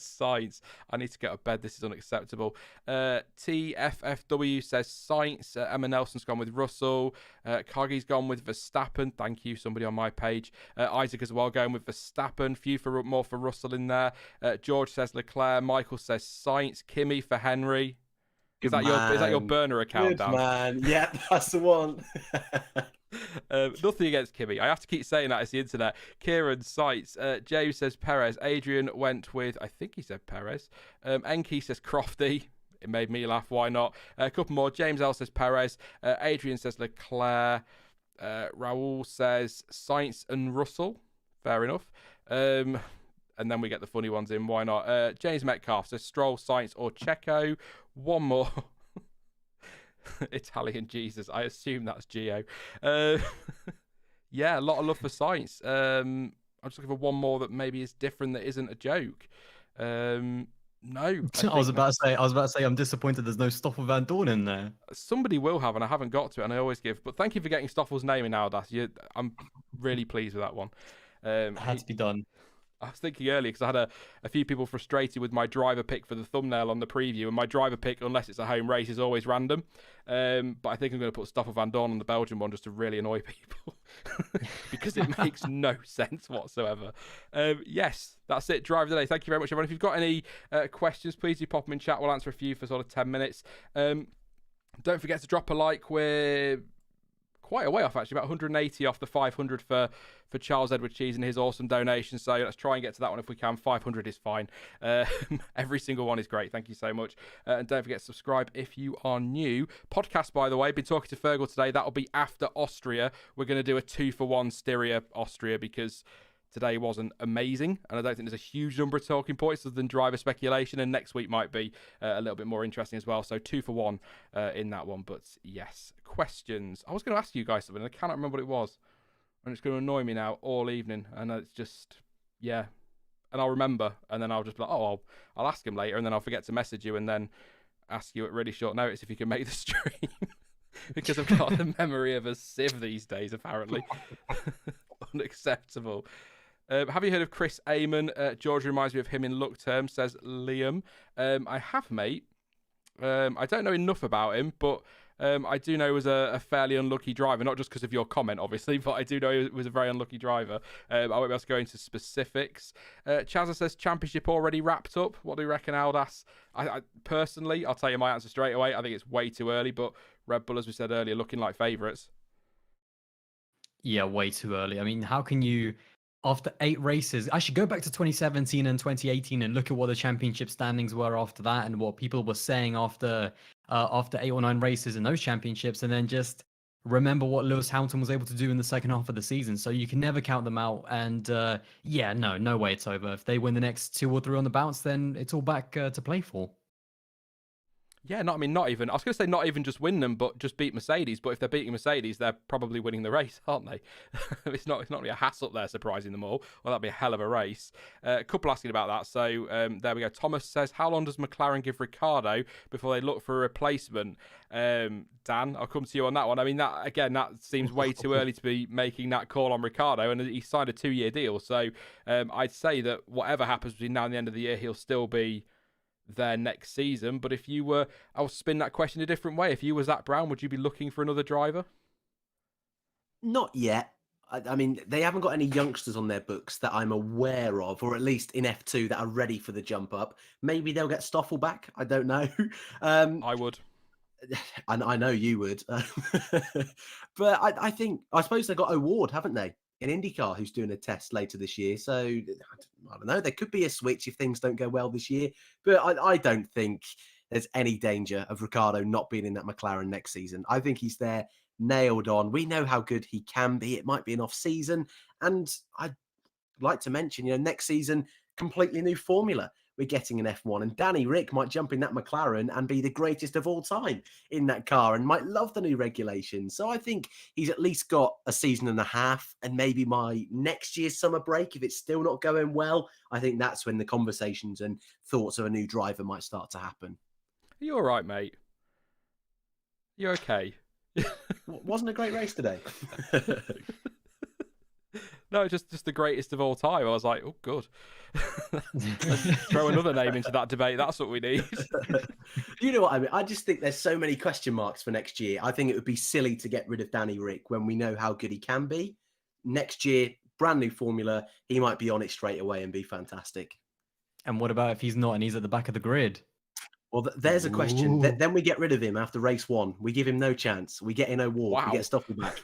Sainz. I need to get to bed. This is unacceptable. TFFW says Sainz. Emma Nelson's gone with Russell. Kagi's gone with Verstappen. Thank you, somebody on my page. Isaac as well going with Verstappen. Few more for Russell in there. George says Leclerc. Michael says Sainz. Kimmy for Henry. Is that your burner account, Good Dan? man. Yeah, that's the one. Nothing against Kimmy. I have to keep saying that. It's the internet. Kieran cites. James says Perez. Adrian went with, I think he said Perez. Enki says Crofty. It made me laugh. Why not? A couple more. James L says Perez. Adrian says Leclerc. Raul says Sainz and Russell. Fair enough. And then we get the funny ones in. Why not? James Metcalf says Stroll, Sainz, or Checo. One more. Italian Jesus. I assume that's Gio. Yeah, a lot of love for Sainz. I'm just looking for one more that maybe is different, that isn't a joke. No. I was about to say, I'm disappointed there's no Stoffel Van Dorn in there. Somebody will have, and I haven't got to it, and I always give. But thank you for getting Stoffel's name in, Aldas. I'm really pleased with that one. It had to be done. I was thinking earlier because I had a few people frustrated with my driver pick for the thumbnail on the preview, and my driver pick, unless it's a home race, is always random. But I think I'm going to put Stoffel Van Dorn on the Belgian one just to really annoy people because it makes no sense whatsoever. Yes, that's it. Driver of the day. Thank you very much, everyone. If you've got any questions, please do pop them in chat. We'll answer a few for sort of 10 minutes. Don't forget to drop a like. We're quite a way off, actually, about 180 off the 500 for Charles Edward Cheese and his awesome donation. So let's try and get to that one if we can. 500 is fine. Every single one is great. Thank you so much. And don't forget to subscribe if you are new. Podcast, by the way, been talking to Fergal today. That'll be after Austria. We're going to do a 2-for-1 Styria Austria because today wasn't amazing, and I don't think there's a huge number of talking points other than driver speculation, and next week might be a little bit more interesting as well. So 2-for-1 in that one. But yes, questions. I was going to ask you guys something, and I cannot remember what it was, and it's going to annoy me now all evening, and it's just, yeah. And I'll remember, and then I'll just be like, oh, I'll ask him later, and then I'll forget to message you, and then ask you at really short notice if you can make the stream. Because I've got the memory of a sieve these days, apparently. Unacceptable. Have you heard of Chris Amon? George reminds me of him in look terms, says Liam. I have, mate. I don't know enough about him, but I do know he was a fairly unlucky driver, not just because of your comment, obviously, but I do know he was a very unlucky driver. I won't be able to go into specifics. Chazza says, championship already wrapped up. What do you reckon, Aldas? I personally, I'll tell you my answer straight away. I think it's way too early, but Red Bull, as we said earlier, looking like favourites. Yeah, way too early. I mean, how can you After 8 races, I should go back to 2017 and 2018 and look at what the championship standings were after that and what people were saying after 8 or 9 races in those championships, and then just remember what Lewis Hamilton was able to do in the second half of the season. So you can never count them out. And yeah, no way it's over. If they win the next 2 or 3 on the bounce, then it's all back to play for. Yeah, not even. I was going to say not even just win them, but just beat Mercedes. But if they're beating Mercedes, they're probably winning the race, aren't they? It's not really a Haas up there surprising them all. Well, that'd be a hell of a race. A couple asking about that. So there we go. Thomas says, how long does McLaren give Ricciardo before they look for a replacement? Dan, I'll come to you on that one. I mean, that seems way too early to be making that call on Ricciardo, and he signed a 2-year deal. So I'd say that whatever happens between now and the end of the year, he'll still be there next season. But if you were, I'll spin that question a different way. If you were Zach Brown, would you be looking for another driver? Not yet. I mean, they haven't got any youngsters on their books that I'm aware of, or at least in F2 that are ready for the jump up. Maybe they'll get Stoffel back. I don't know. I would. I know you would. But I suppose they got O'Ward, haven't they? In IndyCar, who's doing a test later this year. So I don't know. There could be a switch if things don't go well this year. But I don't think there's any danger of Ricciardo not being in that McLaren next season. I think he's there, nailed on. We know how good he can be. It might be an off season. And I'd like to mention, next season, completely new formula. We're getting an F1, and Danny Rick might jump in that McLaren and be the greatest of all time in that car and might love the new regulations. So I think he's at least got a season and a half, and maybe my next year's summer break, if it's still not going well, I think that's when the conversations and thoughts of a new driver might start to happen. Are you all right, mate? You're okay. Wasn't a great race today. No, just the greatest of all time. I was like, oh, good. Let's throw another name into that debate. That's what we need. You know what I mean? I just think there's so many question marks for next year. I think it would be silly to get rid of Danny Rick when we know how good he can be. Next year, brand new formula. He might be on it straight away and be fantastic. And what about if he's not and he's at the back of the grid? Well, there's a question. Then we get rid of him after race 1. We give him no chance. We get in O'Ward. Wow. We get Stoffel back.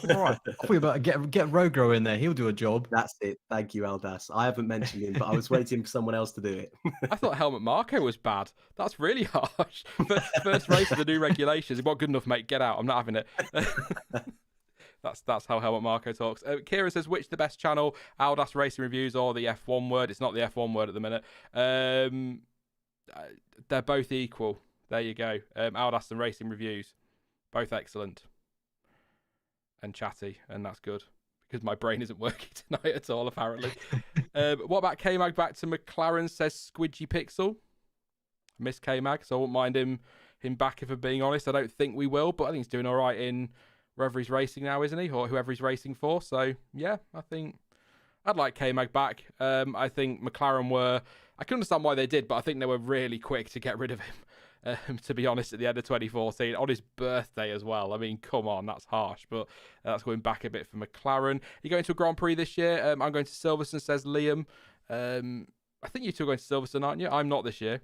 All right. We about get Rogro in there. He'll do a job. That's it. Thank you, Aldas. I haven't mentioned him, but I was waiting for someone else to do it. I thought Helmut Marko was bad. That's really harsh. First race of the new regulations. It wasn't good enough, mate. Get out. I'm not having it. That's how Helmut Marko talks. Kieran says, which the best channel? Aldas Racing Reviews or the F1 word? It's not the F1 word at the minute. They're both equal. There you go. Aldas and Racing Reviews. Both excellent. And chatty. And that's good. Because my brain isn't working tonight at all, apparently. What about K-Mag back to McLaren, says Squidgy Pixel. Miss K-Mag, so I won't mind him back if I'm being honest. I don't think we will, but I think he's doing all right in wherever he's racing now, isn't he? Or whoever he's racing for. So, yeah, I think I'd like K-Mag back. I think McLaren were... I can understand why they did, but I think they were really quick to get rid of him, to be honest, at the end of 2014, on his birthday as well. I mean, come on, that's harsh, but that's going back a bit for McLaren. You're going to a Grand Prix this year? I'm going to Silverstone, says Liam. I think you two are going to Silverstone, aren't you? I'm not this year.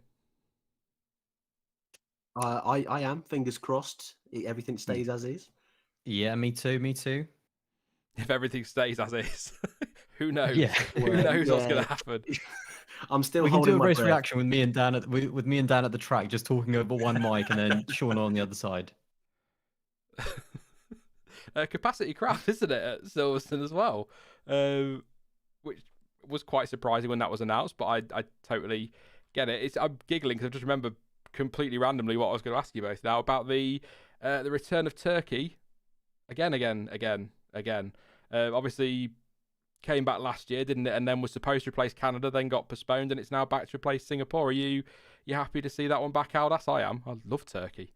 I am, fingers crossed. Everything stays as is. Yeah, me too. If everything stays as is, who knows? Yeah. Who knows what's going to happen? I'm still we can holding do a my race breath. reaction with me and Dan at the track, just talking over one mic, and then Sean on the other side. Capacity craft, isn't it, at Silverstone as well? Which was quite surprising when that was announced, but I totally get it. I'm giggling because I just remember completely randomly what I was going to ask you both now about the return of Turkey. Again. Obviously came back last year, didn't it? And then was supposed to replace Canada, then got postponed, and it's now back to replace Singapore. Are you happy to see that one back out? As I am. I love Turkey.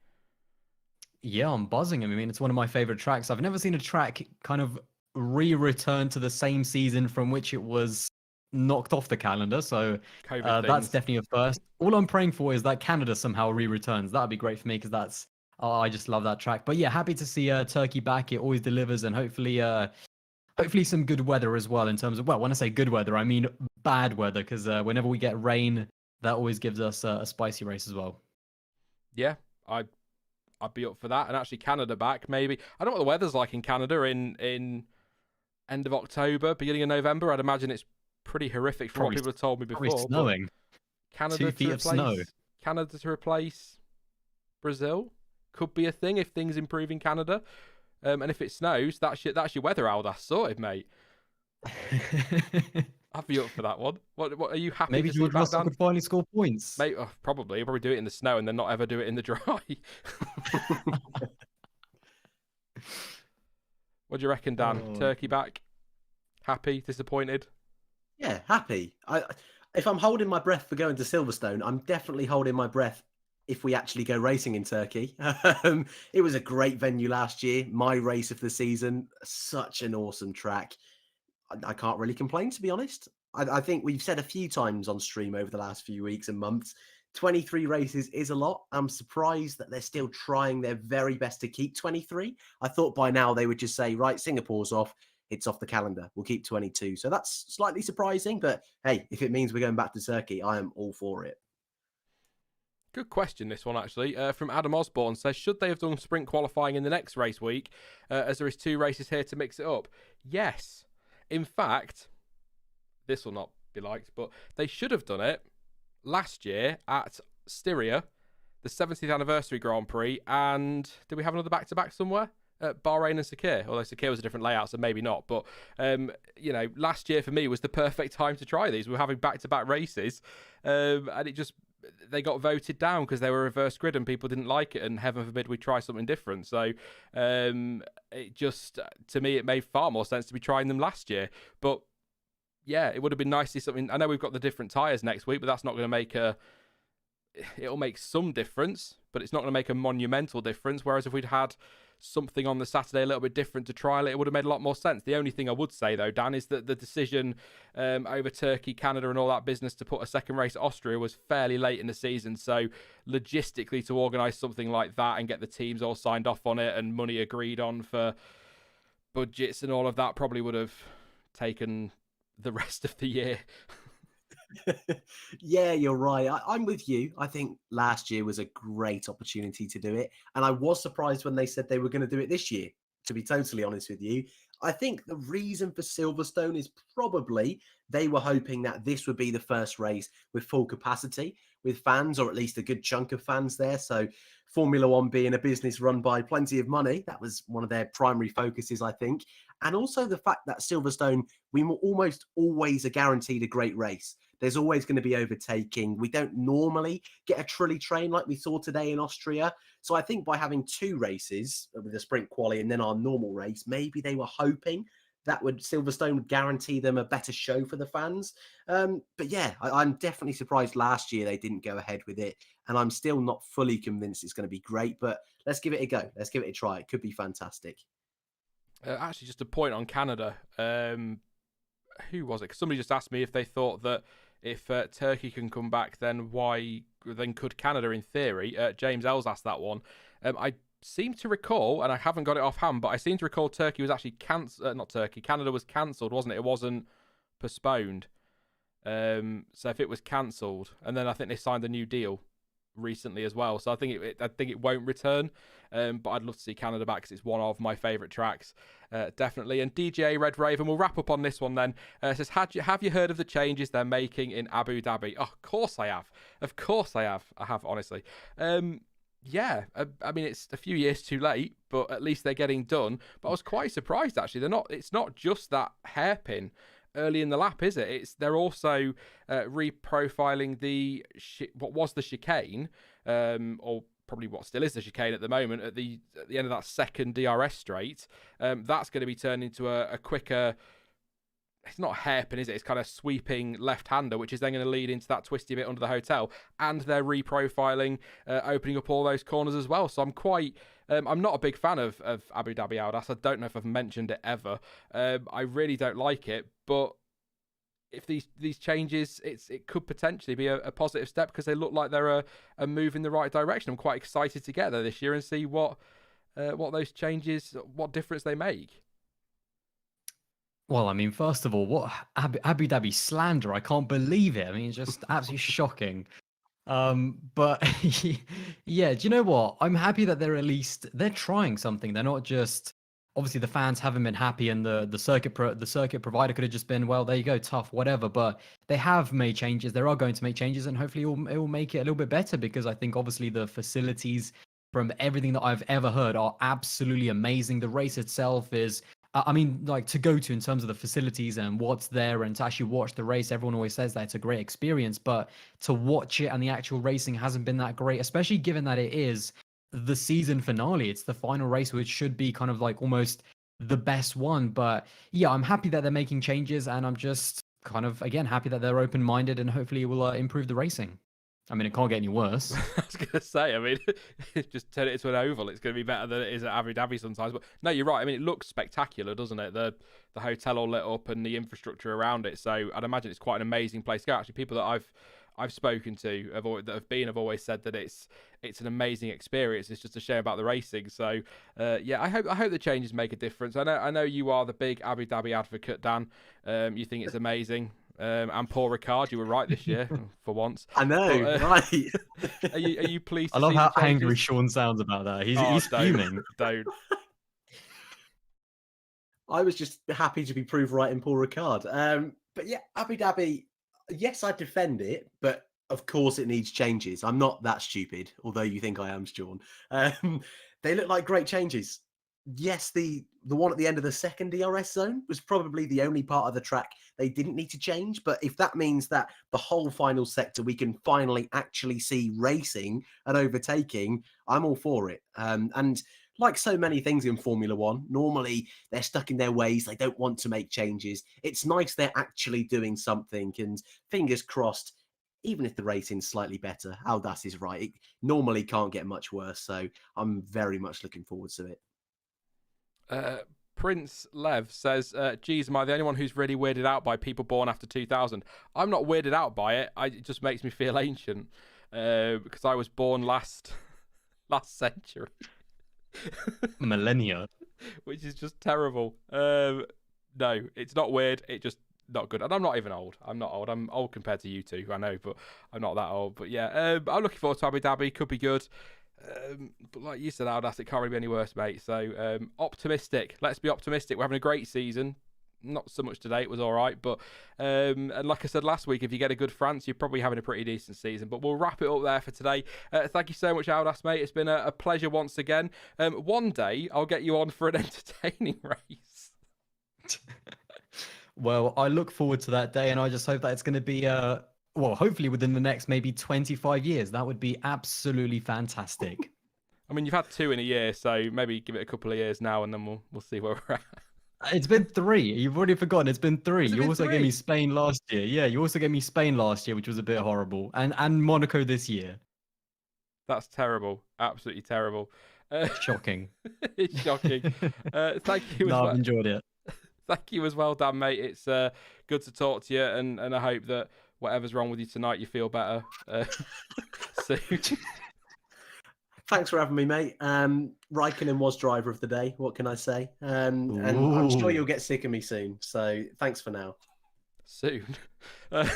Yeah, I'm buzzing. I mean, it's one of my favorite tracks. I've never seen a track kind of return to the same season from which it was knocked off the calendar. So that's definitely a first. All I'm praying for is that Canada somehow re-returns. That'd be great for me because I just love that track. But yeah, happy to see Turkey back. It always delivers, and hopefully some good weather as well in terms of, well, when I say good weather, I mean bad weather, because whenever we get rain, that always gives us a spicy race as well. Yeah, I'd be up for that. And actually Canada back, maybe. I don't know what the weather's like in Canada in end of October, beginning of November. I'd imagine it's pretty horrific from what people have told me Probably before. snowing. Canada 2 feet of snow. Canada to replace Brazil could be a thing if things improve in Canada. And if it snows, that's your weather, Aldas, sorted, mate. I'd be up for that one. What are you happy Maybe to see George back Russell down? could finally score points. Mate, probably. He'll probably do it in the snow and then not ever do it in the dry. What do you reckon, Dan? Oh. Turkey back? Happy? Disappointed? Yeah, happy. If I'm holding my breath for going to Silverstone, I'm definitely holding my breath if we actually go racing in Turkey. It was a great venue last year. My race of the season. Such an awesome track. I can't really complain, to be honest. I think we've said a few times on stream over the last few weeks and months, 23 races is a lot. I'm surprised that they're still trying their very best to keep 23. I thought by now they would just say, right, Singapore's off. It's off the calendar. We'll keep 22. So that's slightly surprising. But hey, if it means we're going back to Turkey, I am all for it. Good question, this one, actually. From Adam Osborne says, should they have done sprint qualifying in the next race week, as there is 2 races here to mix it up? Yes. In fact, this will not be liked, but they should have done it last year at Styria, the 70th anniversary Grand Prix, and did we have another back-to-back somewhere? Bahrain and Sakir, although Sakir was a different layout, so maybe not. But, last year for me was the perfect time to try these. We were having back-to-back races, and they got voted down because they were reverse grid and people didn't like it, and heaven forbid we try something different. So it just, to me, it made far more sense to be trying them last year. But yeah, it would have been nice to see something. I know we've got the different tyres next week, but that's not going to it'll make some difference, but it's not going to make a monumental difference. Whereas if we'd had something on the Saturday a little bit different to trial it would have made a lot more sense. The only thing I would say, though, Dan, is that the decision over Turkey, Canada and all that business to put a second race at Austria was fairly late in the season. So logistically, to organise something like that and get the teams all signed off on it and money agreed on for budgets and all of that probably would have taken the rest of the year. Yeah, you're right. I'm with you. I think last year was a great opportunity to do it. And I was surprised when they said they were going to do it this year, to be totally honest with you. I think the reason for Silverstone is probably they were hoping that this would be the first race with full capacity, with fans, or at least a good chunk of fans there. So Formula One being a business run by plenty of money, that was one of their primary focuses, I think. And also the fact that Silverstone, we almost always are guaranteed a great race. There's always going to be overtaking. We don't normally get a trolley train like we saw today in Austria. So I think by having 2 races with a sprint quali and then our normal race, maybe they were hoping that Silverstone would guarantee them a better show for the fans. But yeah, I'm definitely surprised last year they didn't go ahead with it. And I'm still not fully convinced it's going to be great, but let's give it a go. Let's give it a try. It could be fantastic. Actually, just a point on Canada. Who was it? 'Cause somebody just asked me if they thought that if Turkey can come back, then could Canada in theory? James Ells asked that one. I seem to recall, and I haven't got it offhand, but I seem to recall Turkey was actually Canada was cancelled, wasn't it? It wasn't postponed. So if it was cancelled, and then I think they signed a new deal recently as well. So I think it won't return. But I'd love to see Canada back because it's one of my favourite tracks, definitely. And DJ Red Raven, we'll wrap up on this one then. Says, have you heard of the changes they're making in Abu Dhabi? Oh, of course I have. Of course I have. I have, honestly. Yeah, I mean, it's a few years too late, but at least they're getting done. But I was quite surprised, actually. It's not just that hairpin early in the lap, is it? They're also reprofiling what was the chicane, or probably what still is the chicane at the moment, at the end of that second DRS straight. That's going to be turned into a quicker. It's not a hairpin, is it? It's kind of sweeping left-hander, which is then going to lead into that twisty bit under the hotel. And they're reprofiling, opening up all those corners as well. So I'm quite. I'm not a big fan of Abu Dhabi Aldas. I don't know if I've mentioned it ever. I really don't like it, but if these changes, it could potentially be a positive step because they look like they're a move in the right direction. I'm quite excited to get there this year and see what those changes, what difference they make. Well, I mean, first of all, what Abu Dhabi slander? I can't believe it. I mean, it's just absolutely shocking. But yeah, do you know what? I'm happy that they're trying something. They're not just obviously the fans haven't been happy, and the circuit provider could have just been, well, there you go, tough, whatever. But they have made changes. They are going to make changes, and hopefully it will make it a little bit better, because I think obviously the facilities, from everything that I've ever heard, are absolutely amazing. The race itself is, I mean, like, to go to in terms of the facilities and what's there, and to actually watch the race, everyone always says that it's a great experience, but to watch it and the actual racing hasn't been that great, especially given that it is the season finale. It's the final race, which should be kind of like almost the best one. But yeah, I'm happy that they're making changes, and I'm just kind of, again, happy that they're open-minded, and hopefully it will improve the racing. I mean, it can't get any worse. I was going to say, I mean, just turn it into an oval. It's going to be better than it is at Abu Dhabi sometimes. But no, you're right. I mean, it looks spectacular, doesn't it? The hotel all lit up and the infrastructure around it. So I'd imagine it's quite an amazing place to go. Actually, people that I've spoken to have always said that it's an amazing experience. It's just a shame about the racing. So yeah, I hope the changes make a difference. I know you are the big Abu Dhabi advocate, Dan. You think it's amazing. And Paul Ricard, you were right this year for once. I know, but, right? Are you pleased? I love how angry Sean sounds about that. He's fuming. Don't. I was just happy to be proved right in Paul Ricard. But yeah, Abu Dhabi, yes, I defend it, but of course it needs changes. I'm not that stupid, although you think I am, Sean. They look like great changes. Yes, the one at the end of the second DRS zone was probably the only part of the track they didn't need to change. But if that means that the whole final sector, we can finally actually see racing and overtaking, I'm all for it. And like so many things in Formula One, normally they're stuck in their ways. They don't want to make changes. It's nice they're actually doing something, and fingers crossed, even if the racing's slightly better, Aldas is right. It normally can't get much worse. So I'm very much looking forward to it. Prince Lev says, geez, am I the only one who's really weirded out by people born after 2000? I'm not weirded out by it. It just makes me feel ancient because I was born last century. Millennia. Which is just terrible. No, it's not weird. It's just not good. And I'm not even old. I'm not old. I'm old compared to you two, I know, but I'm not that old. But yeah, I'm looking forward to Abu Dhabi. Could be good. But like you said, Aldas, it can't really be any worse, mate. So optimistic. Let's be optimistic. We're having a great season. Not so much today. It was all right. But and like I said last week, if you get a good France, you're probably having a pretty decent season. But we'll wrap it up there for today. Thank you so much, Aldas, mate. It's been a pleasure once again. One day, I'll get you on for an entertaining race. Well, I look forward to that day, and I just hope that it's going to be well, hopefully within the next maybe 25 years. That would be absolutely fantastic. I mean, you've had 2 in a year, so maybe give it a couple of years now, and then we'll see where we're at. It's been 3. You've already forgotten. It's been 3. Has it You been also 3? gave me Spain last year. Yeah, you also gave me Spain last year, which was a bit horrible. And Monaco this year. That's terrible. Absolutely terrible. Shocking. It's shocking. Thank you. No, I've enjoyed it. Thank you as well, Dan, mate. It's good to talk to you, and I hope that whatever's wrong with you tonight, you feel better soon. Thanks for having me, mate. Raikkonen was driver of the day. What can I say? And I'm sure you'll get sick of me soon. So thanks for now. Soon. That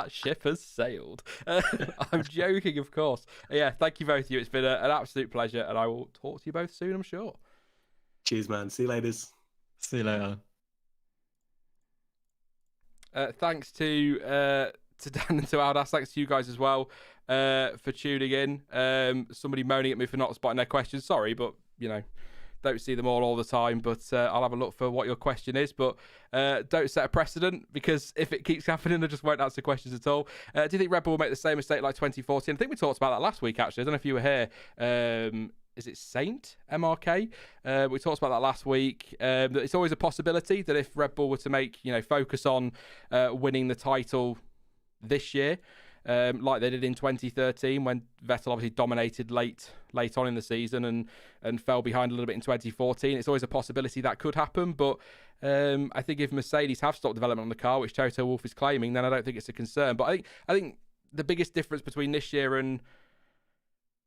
ship has sailed. I'm joking, of course. Yeah, thank you both of you. It's been an absolute pleasure, and I will talk to you both soon, I'm sure. Cheers, man. See you later. See you later. Thanks to Dan and to Aldas. Thanks to you guys as well for tuning in. Somebody moaning at me for not spotting their questions. Sorry, but don't see them all the time. But I'll have a look for what your question is. But don't set a precedent, because if it keeps happening, I just won't answer questions at all. Do you think Red Bull will make the same mistake like 2014? I think we talked about that last week, actually. I don't know if you were here. Is it Saint MRK? We talked about that last week. That it's always a possibility that if Red Bull were to make, focus on winning the title this year, like they did in 2013 when Vettel obviously dominated late on in the season and fell behind a little bit in 2014. It's always a possibility that could happen, but I think if Mercedes have stopped development on the car, which Toto Wolff is claiming, then I don't think it's a concern. But I think the biggest difference between this year and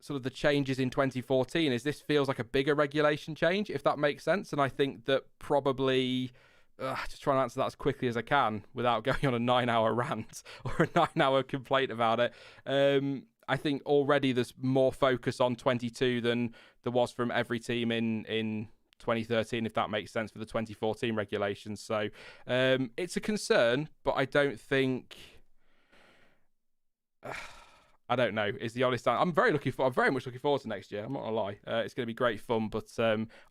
sort of the changes in 2014 is this feels like a bigger regulation change, if that makes sense. And I think that probably, just trying to answer that as quickly as I can without going on a 9-hour rant or a 9-hour complaint about it. I think already there's more focus on 22 than there was from every team in 2013, if that makes sense, for the 2014 regulations. So it's a concern, but I don't think... I don't know, is the honest answer. I'm very much looking forward to next year. I'm not gonna lie. It's going to be great fun, but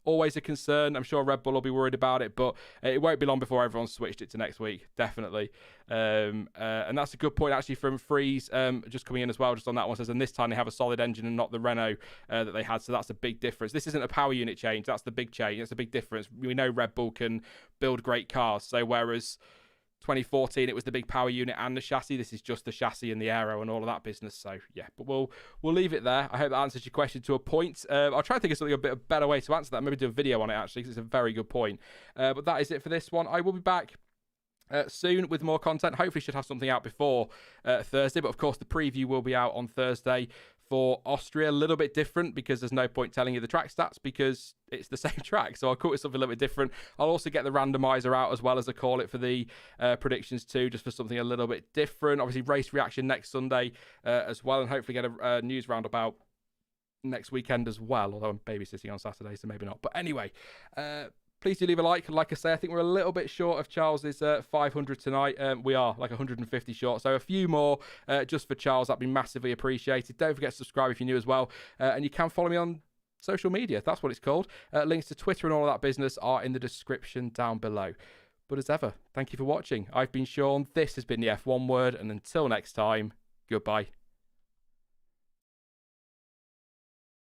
always a concern. I'm sure Red Bull will be worried about it, but it won't be long before everyone's switched it to next week, definitely. And that's a good point actually from Freeze, just coming in as well, just on that one, says, and this time they have a solid engine and not the Renault that they had, so that's a big difference. This isn't a power unit change, that's the big change. That's a big difference. We know Red Bull can build great cars, so whereas 2014 it was the big power unit and the chassis, this is just the chassis and the aero and all of that business. So yeah, but we'll leave it there. I hope that answers your question to a point. I'll try to think of something a bit better way to answer that, maybe do a video on it actually, because it's a very good point. But that is it for this one. I will be back soon with more content. Hopefully should have something out before Thursday, but of course the preview will be out on Thursday for Austria. A little bit different because there's no point telling you the track stats because it's the same track, so I'll call it something a little bit different. I'll also get the randomizer out as well as I call it for the predictions too, just for something a little bit different. Obviously race reaction next Sunday as well, and hopefully get a news roundabout next weekend as well, although I'm babysitting on Saturday, so maybe not. But anyway, please do leave a like. Like I say, I think we're a little bit short of Charles's 500 tonight. We are like 150 short. So a few more just for Charles. That'd be massively appreciated. Don't forget to subscribe if you're new as well. And you can follow me on social media. That's what it's called. Links to Twitter and all of that business are in the description down below. But as ever, thank you for watching. I've been Sean. This has been the F1 Word. And until next time, goodbye.